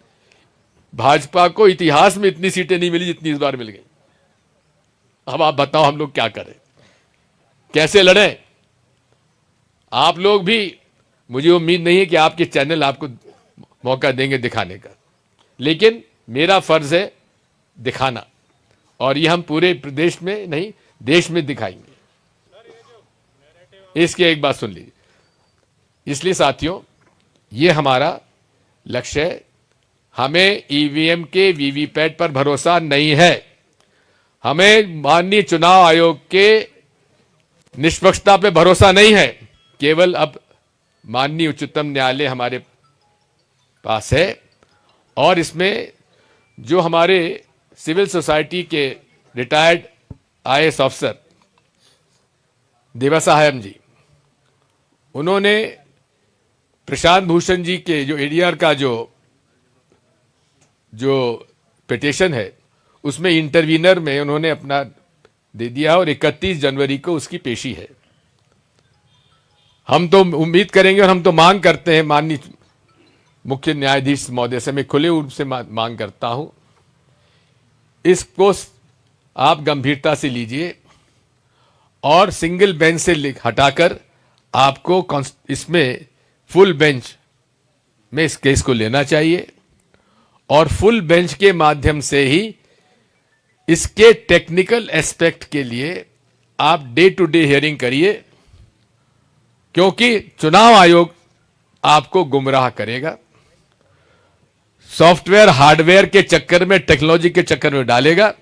भाजपा को इतिहास में इतनी सीटें नहीं मिली जितनी इस बार मिल गई। अब आप बताओ हम लोग क्या करें, कैसे लड़ें? आप लोग भी, मुझे उम्मीद नहीं है कि आपके चैनल आपको मौका देंगे दिखाने का, लेकिन मेरा फर्ज है दिखाना, और ये हम पूरे प्रदेश में नहीं देश में दिखाएंगे। इसकी एक बात सुन लीजिए, इसलिए साथियों ये हमारा लक्ष्य है। हमें ईवीएम के वीवीपैट पर भरोसा नहीं है, हमें माननीय चुनाव आयोग के निष्पक्षता पे भरोसा नहीं है। केवल अब माननीय उच्चतम न्यायालय हमारे पास है, और इसमें जो हमारे सिविल सोसाइटी के रिटायर्ड आईएएस ऑफिसर देवासाहेब जी, उन्होंने प्रशांत भूषण जी के जो एडीआर का जो पिटीशन है उसमें इंटरवीनर में उन्होंने अपना दे दिया, और 31 जनवरी को उसकी पेशी है। हम तो उम्मीद करेंगे और हम तो मांग करते हैं माननीय मुख्य न्यायाधीश महोदय से, मैं खुले रूप से मांग करता हूं, इसको आप गंभीरता से लीजिए और सिंगल बेंच से हटाकर आपको इसमें फुल बेंच में इस केस को लेना चाहिए, और फुल बेंच के माध्यम से ही इसके टेक्निकल एस्पेक्ट के लिए आप डे टू डे हियरिंग करिए, क्योंकि चुनाव आयोग आपको गुमराह करेगा, सॉफ्टवेयर हार्डवेयर के चक्कर में, टेक्नोलॉजी के चक्कर में डालेगा,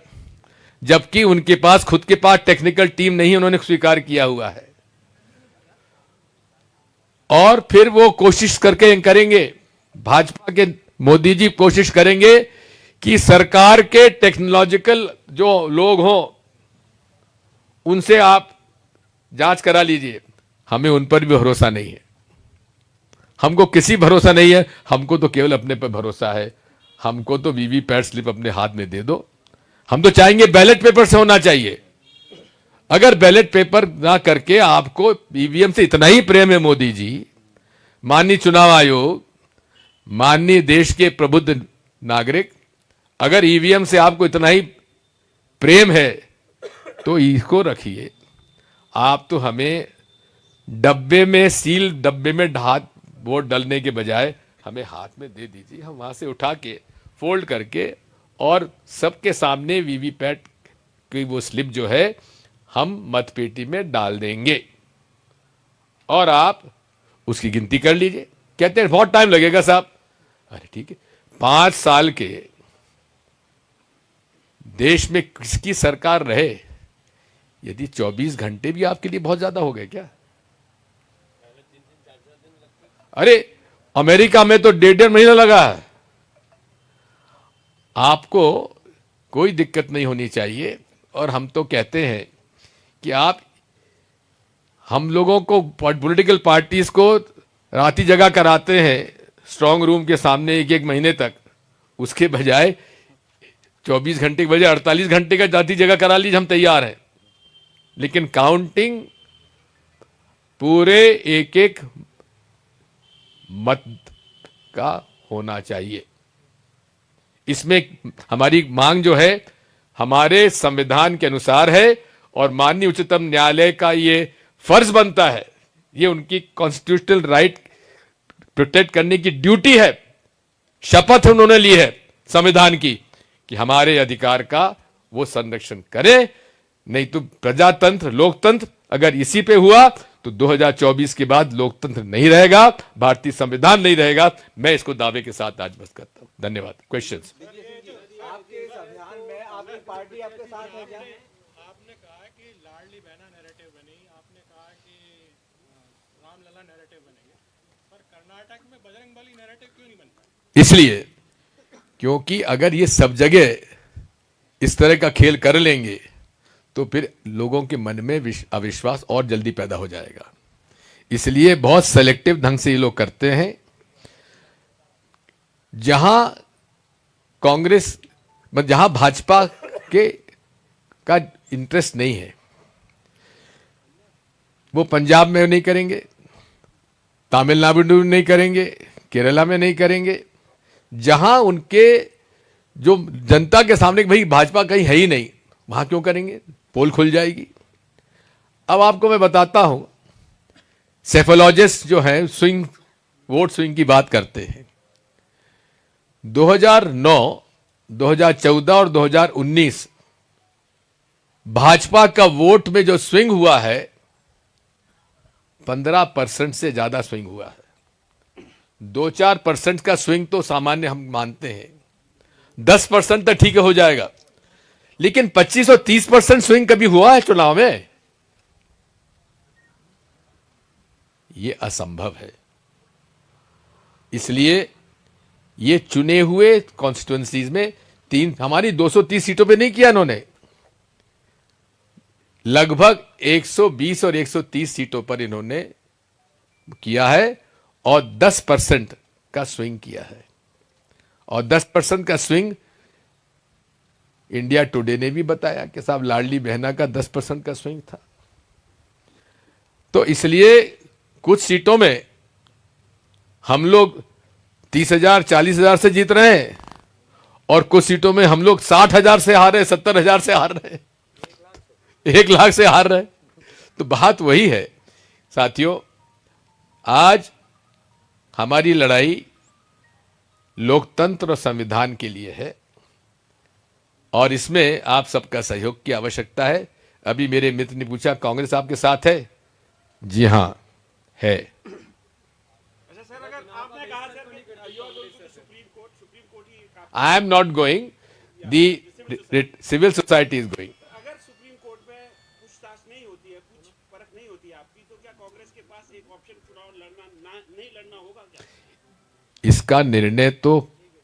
जबकि उनके पास खुद के पास टेक्निकल टीम नहीं, उन्होंने स्वीकार किया हुआ है। और फिर वो कोशिश करके करेंगे, भाजपा के मोदी जी कोशिश करेंगे कि सरकार के टेक्नोलॉजिकल जो लोग हों उनसे आप जांच करा लीजिए। हमें उन पर भी भरोसा नहीं है, हमको किसी भरोसा नहीं है, हमको तो केवल अपने पर भरोसा है। हमको तो वीवीपैट स्लिप अपने हाथ में दे दो, हम तो चाहेंगे बैलेट पेपर से होना चाहिए। अगर बैलेट पेपर ना करके आपको ईवीएम से इतना ही प्रेम है मोदी जी, माननीय चुनाव आयोग, माननीय देश के प्रबुद्ध नागरिक, अगर ईवीएम से आपको इतना ही प्रेम है तो इसको रखिए। आप तो हमें डब्बे में, सील डब्बे में वोट डालने के बजाय हमें हाथ में दे दीजिए, हम वहां से उठा के फोल्ड करके और सबके सामने वीवीपैट की वो स्लिप जो है हम मतपेटी में डाल देंगे, और आप उसकी गिनती कर लीजिए। कहते हैं बहुत टाइम लगेगा साहब, अरे ठीक है, 5 साल के देश में किसकी सरकार रहे, यदि 24 घंटे भी आपके लिए बहुत ज्यादा हो गए क्या? अरे अमेरिका में तो 1.5 महीना लगा है। आपको कोई दिक्कत नहीं होनी चाहिए, और हम तो कहते हैं कि आप, हम लोगों को पॉलिटिकल पार्टीज को राती जगह कराते हैं स्ट्रांग रूम के सामने 1-1 महीने तक, उसके बजाय 24 घंटे के बजाय 48 घंटे का राती जगह करा लीजिए, हम तैयार हैं। लेकिन काउंटिंग पूरे एक मत का होना चाहिए। इसमें हमारी मांग जो है हमारे संविधान के अनुसार है, और माननीय उच्चतम न्यायालय का ये फर्ज बनता है, ये उनकी कॉन्स्टिट्यूशनल राइट प्रोटेक्ट करने की ड्यूटी है, शपथ उन्होंने ली है संविधान की कि हमारे अधिकार का वो संरक्षण करे। नहीं तो प्रजातंत्र, लोकतंत्र अगर इसी पे हुआ तो 2024 के बाद लोकतंत्र नहीं रहेगा, भारतीय संविधान नहीं रहेगा। मैं इसको दावे के साथ आज बस करता हूं। धन्यवाद। क्वेश्चंस? आपके इस अभियान में आपकी पार्टी आपके साथ है क्या? आपने कहा कि लाडली बहना नैरेटिव बनी, आपने कहा कि रामलला नैरेटिव बनेंगे, पर कर्नाटक में बजरंगबली नैरेटिव क्यों नहीं बनता? इसलिए क्योंकि अगर ये सब जगह इस तरह का खेल कर लेंगे तो फिर लोगों के मन में अविश्वास और जल्दी पैदा हो जाएगा। इसलिए बहुत सेलेक्टिव ढंग से ये लोग करते हैं। जहां कांग्रेस जहां भाजपा के का इंटरेस्ट नहीं है, वो पंजाब में नहीं करेंगे, तमिलनाडु में नहीं करेंगे, केरला में नहीं करेंगे। जहां उनके जो जनता के सामने भाई भाजपा कहीं है ही नहीं, वहां क्यों करेंगे? पोल खुल जाएगी। अब आपको मैं बताता हूं, सेफोलॉजिस्ट जो हैं स्विंग वोट स्विंग की बात करते हैं। 2009, 2014 और 2019 भाजपा का वोट में जो स्विंग हुआ है 15% से ज्यादा स्विंग हुआ है। 2-4% का स्विंग तो सामान्य हम मानते हैं, 10% तक ठीक हो जाएगा, लेकिन 25 और 30% स्विंग कभी हुआ है चुनाव में? यह असंभव है। इसलिए ये चुने हुए कॉन्स्टिट्यूएंसीज में हमारी 230 सीटों पे नहीं किया इन्होंने, लगभग 120 और 130 सीटों पर इन्होंने किया है और 10% का स्विंग किया है। और 10% का स्विंग इंडिया टुडे ने भी बताया कि साहब लाडली बहना का 10% का स्विंग था। तो इसलिए कुछ सीटों में हम लोग 30,000 40,000 से जीत रहे हैं और कुछ सीटों में हम लोग 60,000 से हार रहे, 70,000 से हार रहे, 1 लाख से हार रहे। तो बात वही है साथियों, आज हमारी लड़ाई लोकतंत्र और संविधान के लिए है और इसमें आप सबका सहयोग की आवश्यकता है। अभी मेरे मित्र ने पूछा कांग्रेस आपके साथ है? जी हां है। I am not going. The civil society is going. अगर सुप्रीम कोर्ट में पूछताछ नहीं होती है, कुछ परख नहीं होती है आपकी, तो क्या कांग्रेस के पास एक ऑप्शन चुनाव नहीं लड़ना होगा क्या? इसका निर्णय तो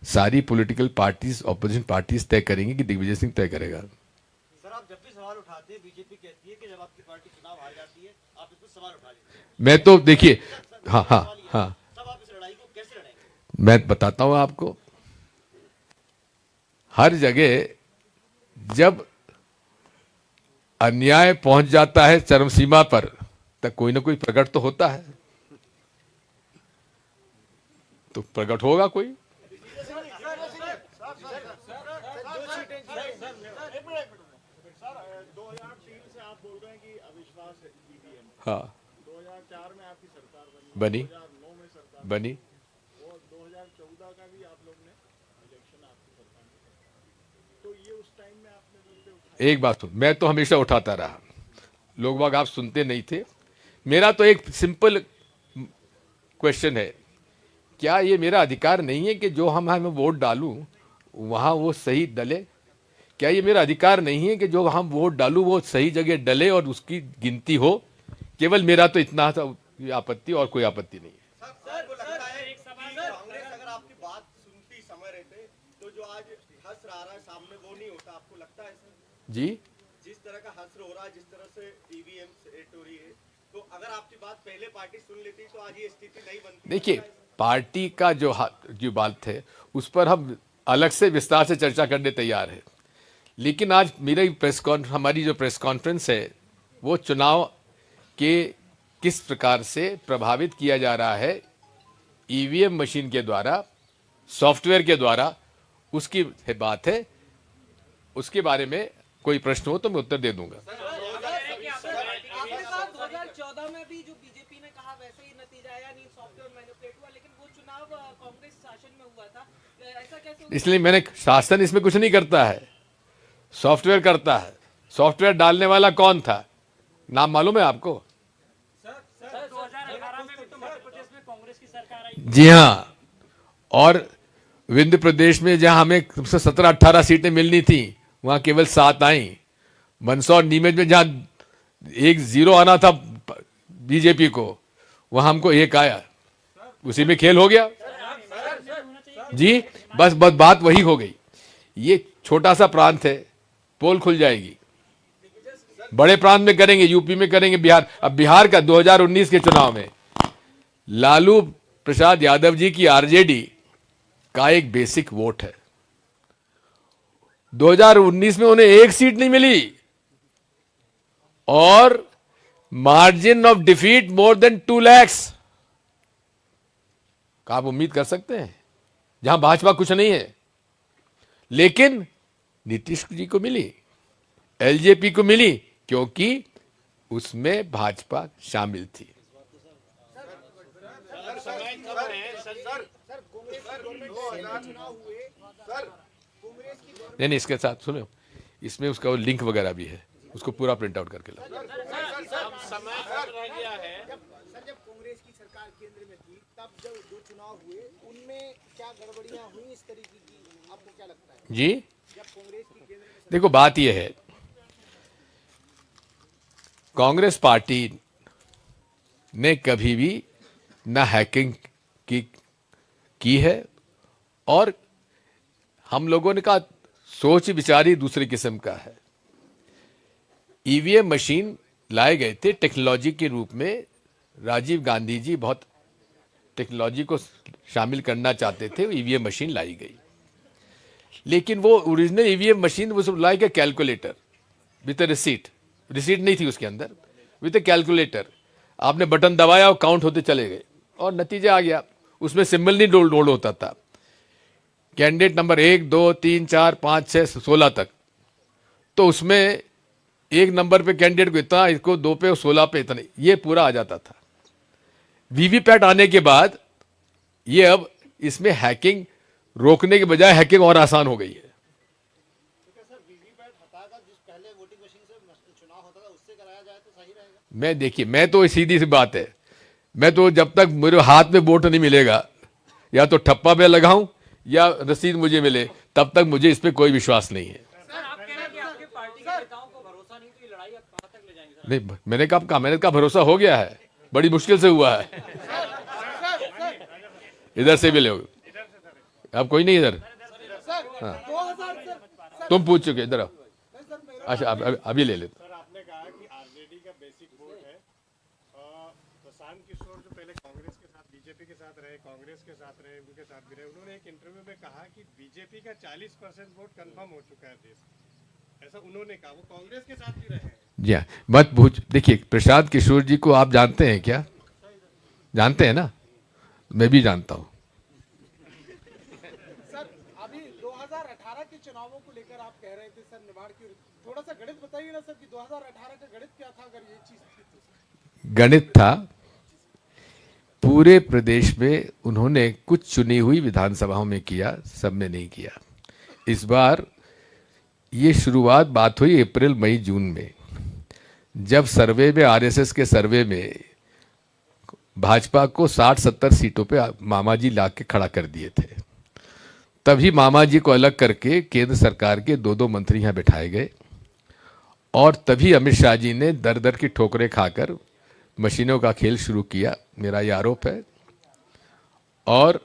सारी पॉलिटिकल पार्टीज, ऑपोजिशन पार्टीज तय करेंगी कि दिग्विजय सिंह तय करेगा। सर, आप जब भी सवाल उठाते हैं, बीजेपी कहती है कि जब आपकी पार्टी चुनाव हार जाती है आप इस पर सवाल उठा लेते हैं। मैं तो देखिए, हाँ हाँ हाँ, तब आप इस लड़ाई को कैसे लड़ेंगे? मैं बताता हूं आपको। हर जगह जब अन्याय पहुंच जाता है चरम सीमा पर, तब कोई ना कोई प्रकट तो होता है, तो प्रकट होगा कोई। हाँ, 2004 में आपकी सरकार बनी बनी, 2009 में सरकार बनी। और 2014 का भी आप लोग ने इलेक्शन आपकी सरकार ने, तो ये उस टाइम में आपने मुद्दे उठाए। एक बात सुन, मैं तो हमेशा उठाता रहा, लोग बाग आप सुनते नहीं थे। मेरा तो एक सिंपल क्वेश्चन है, क्या ये मेरा अधिकार नहीं है कि जो हम वोट डालूं वहां वो सही डले? क्या ये मेरा अधिकार नहीं है कि जो हम वोट डालूं वो सही जगह डले और उसकी गिनती हो? केवल मेरा तो इतना आपत्ति और कोई आपत्ति नहीं है। अगर आपकी बात सुनती समय रहते तो जो आज हश्र आ रहा है सामने वो नहीं होता, आपको लगता है सर? जी, जिस तरह का हश्र हो रहा है, जिस तरह से ईवीएम सेट हो रही है, तो अगर आपकी बात पहले पार्टी सुन लेती तो आज ये स्थिति नहीं बनती। देखिए, पार्टी का जो बात है उस पर हम अलग से विस्तार से चर्चा करने तैयार है, लेकिन आज हमारी जो प्रेस कॉन्फ्रेंस है वो चुनाव के किस प्रकार से प्रभावित किया जा रहा है ईवीएम मशीन के द्वारा, सॉफ्टवेयर के द्वारा, उसकी बात है। उसके बारे में कोई प्रश्न हो तो मैं उत्तर दे दूंगा। आपने कहा 2014 में भी जो बीजेपी ने कहा वैसे ही नतीजा आया, नहीं सॉफ्टवेयर मैनिपुलेट हुआ, लेकिन वो चुनाव कांग्रेस शासन में हुआ था, ऐसा कैसे हुआ? इसलिए मैंने, शासन इसमें कुछ नहीं करता है, सॉफ्टवेयर करता है। सॉफ्टवेयर डालने वाला कौन था, नाम मालूम है आपको? 2018 में भी तो मध्य प्रदेश में कांग्रेस की सरकार आई। जी हाँ, और विंध्य प्रदेश में जहां हमें 17-18 सीटें मिलनी थी वहां केवल 7 आई। मंदसौर नीमच में जहां 1-0 आना था बीजेपी को, वहां हमको 1 आया, उसी में खेल हो गया जी। बस बात वही हो गई। ये छोटा सा प्रांत है, पोल खुल जाएगी। बड़े प्रांत में करेंगे, यूपी में करेंगे, बिहार। अब बिहार का 2019 के चुनाव में लालू प्रसाद यादव जी की आरजेडी का एक बेसिक वोट है, 2019 में उन्हें एक सीट नहीं मिली और margin of defeat more than 2 lakh. क्या आप उम्मीद कर सकते हैं जहां भाजपा कुछ नहीं है? लेकिन नीतीश जी को मिली, एलजेपी को मिली, क्योंकि उसमें भाजपा शामिल थी। नहीं, इसके साथ सुनो, इसमें उसका वो लिंक वगैरह भी है, उसको पूरा प्रिंट आउट करके लो। सर, जब कांग्रेस की सरकार केंद्र में थी, तब जब जो चुनाव हुए उनमें क्या गड़बड़ियां हुई इस तरीके की, आपको क्या लगता है? जी, जब कांग्रेस की केंद्र में देखो बात यह है, कांग्रेस पार्टी ने कभी भी ना हैकिंग की है और हम लोगों ने कहा सोच विचार ही दूसरे किस्म का है। ईवीएम मशीन लाए गए थे टेक्नोलॉजी के रूप में। राजीव गांधी जी बहुत टेक्नोलॉजी को शामिल करना चाहते थे, ईवीएम मशीन लाई गई। लेकिन वो ओरिजिनल ईवीएम मशीन वो सब लाई गया कैलकुलेटर विद रिसीट नहीं थी उसके अंदर, विद कैलकुलेटर। आपने बटन दबाया और काउंट होते चले गए और नतीजा आ गया। उसमें सिंबल नहीं लोड होता था। कैंडिडेट नंबर 1, 2, 3, 4, 5, 6, 16 तक, तो उसमें एक नंबर पे कैंडिडेट को इतना, इसको 2 पे और 16 पे इतना, ये पूरा आ जाता था। वीवीपैट आने के बाद ये अब इसमें हैकिंग रोकने के बजाय हैकिंग और आसान हो गई है। मैं देखिए, मैं तो सीधी सी बात है, मैं तो जब तक मेरे हाथ में वोट नहीं मिलेगा, या तो ठप्पा पे लगाऊं या रसीद मुझे मिले, तब तक मुझे इस पे कोई विश्वास नहीं है। सर, आप कह रहे हैं कि आपके पार्टी के नेताओं को भरोसा नहीं, तो ये लड़ाई आप कहां तक ले जाएंगे सर? नहीं, मैंने कहा भरोसा हो गया है, बड़ी मुश्किल से हुआ है। इधर से भी लोग, अब कोई नहीं इधर, हाँ, तुम पूछ चुके, इधर आओ। अच्छा, अभी ले लेते। सर, आपने कहा कि आरजेडी का बेसिक वोट है। प्रशांत किशोर जो पहले कांग्रेस के साथ, बीजेपी के साथ रहे, कांग्रेस के साथ रहे, उनके साथ भी रहे, उन्होंने एक इंटरव्यू में कहा कि बीजेपी का 40% वोट कंफर्म हो चुका है देश में। ऐसा उन्होंने कहा, वो कांग्रेस के साथ भी रहे हैं। जी हाँ, मत पूछ। देखिए, प्रशांत किशोर जी को आप जानते हैं क्या? जानते हैं ना? मैं भी जानता हूँ। सर, अभी 2018 के चुनावों को लेकर आप कह रहे थे सर, निमाड़ की, थोड़ा सा गणित बताइए ना सर कि 2018 का गणित क्या था, अगर ये चीज थी तो। गणित था, पूरे प्रदेश में उन्होंने कुछ चुनी हुई विधानसभाओं में किया, सब में नहीं किया। इस बार ये शुरुआत बात हुई अप्रैल, मई, जून में, जब सर्वे में, आरएसएस के सर्वे में भाजपा को 60-70 सीटों पे मामा जी ला के खड़ा कर दिए थे। तभी मामा जी को अलग करके केंद्र सरकार के 2-2 मंत्री यहां बिठाए गए और तभी अमित शाह जी ने दर दर की ठोकरें खाकर मशीनों का खेल शुरू किया, मेरा यह आरोप है। और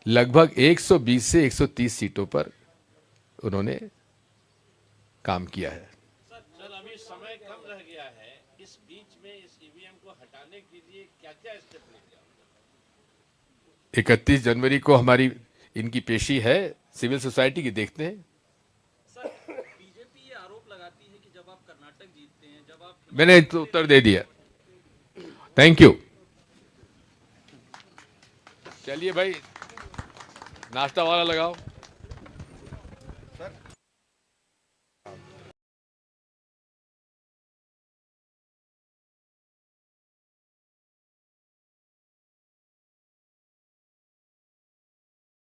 लगभग 120 से 130 सीटों पर उन्होंने काम किया है। सर, अभी समय कम रह गया है, इस बीच में इस ईवीएम को हटाने के लिए क्या-क्या स्टेप लेंगे? 31 जनवरी को हमारी इनकी पेशी है सिविल सोसाइटी की, देखते हैं। सर, बीजेपी ये आरोप लगाती है कि जब आप कर्नाटक जीतते हैं, जब आप मैंने तो उत्तर दे दिया। Thank you. चलिए भाई, नाश्ता वाला लगाओ।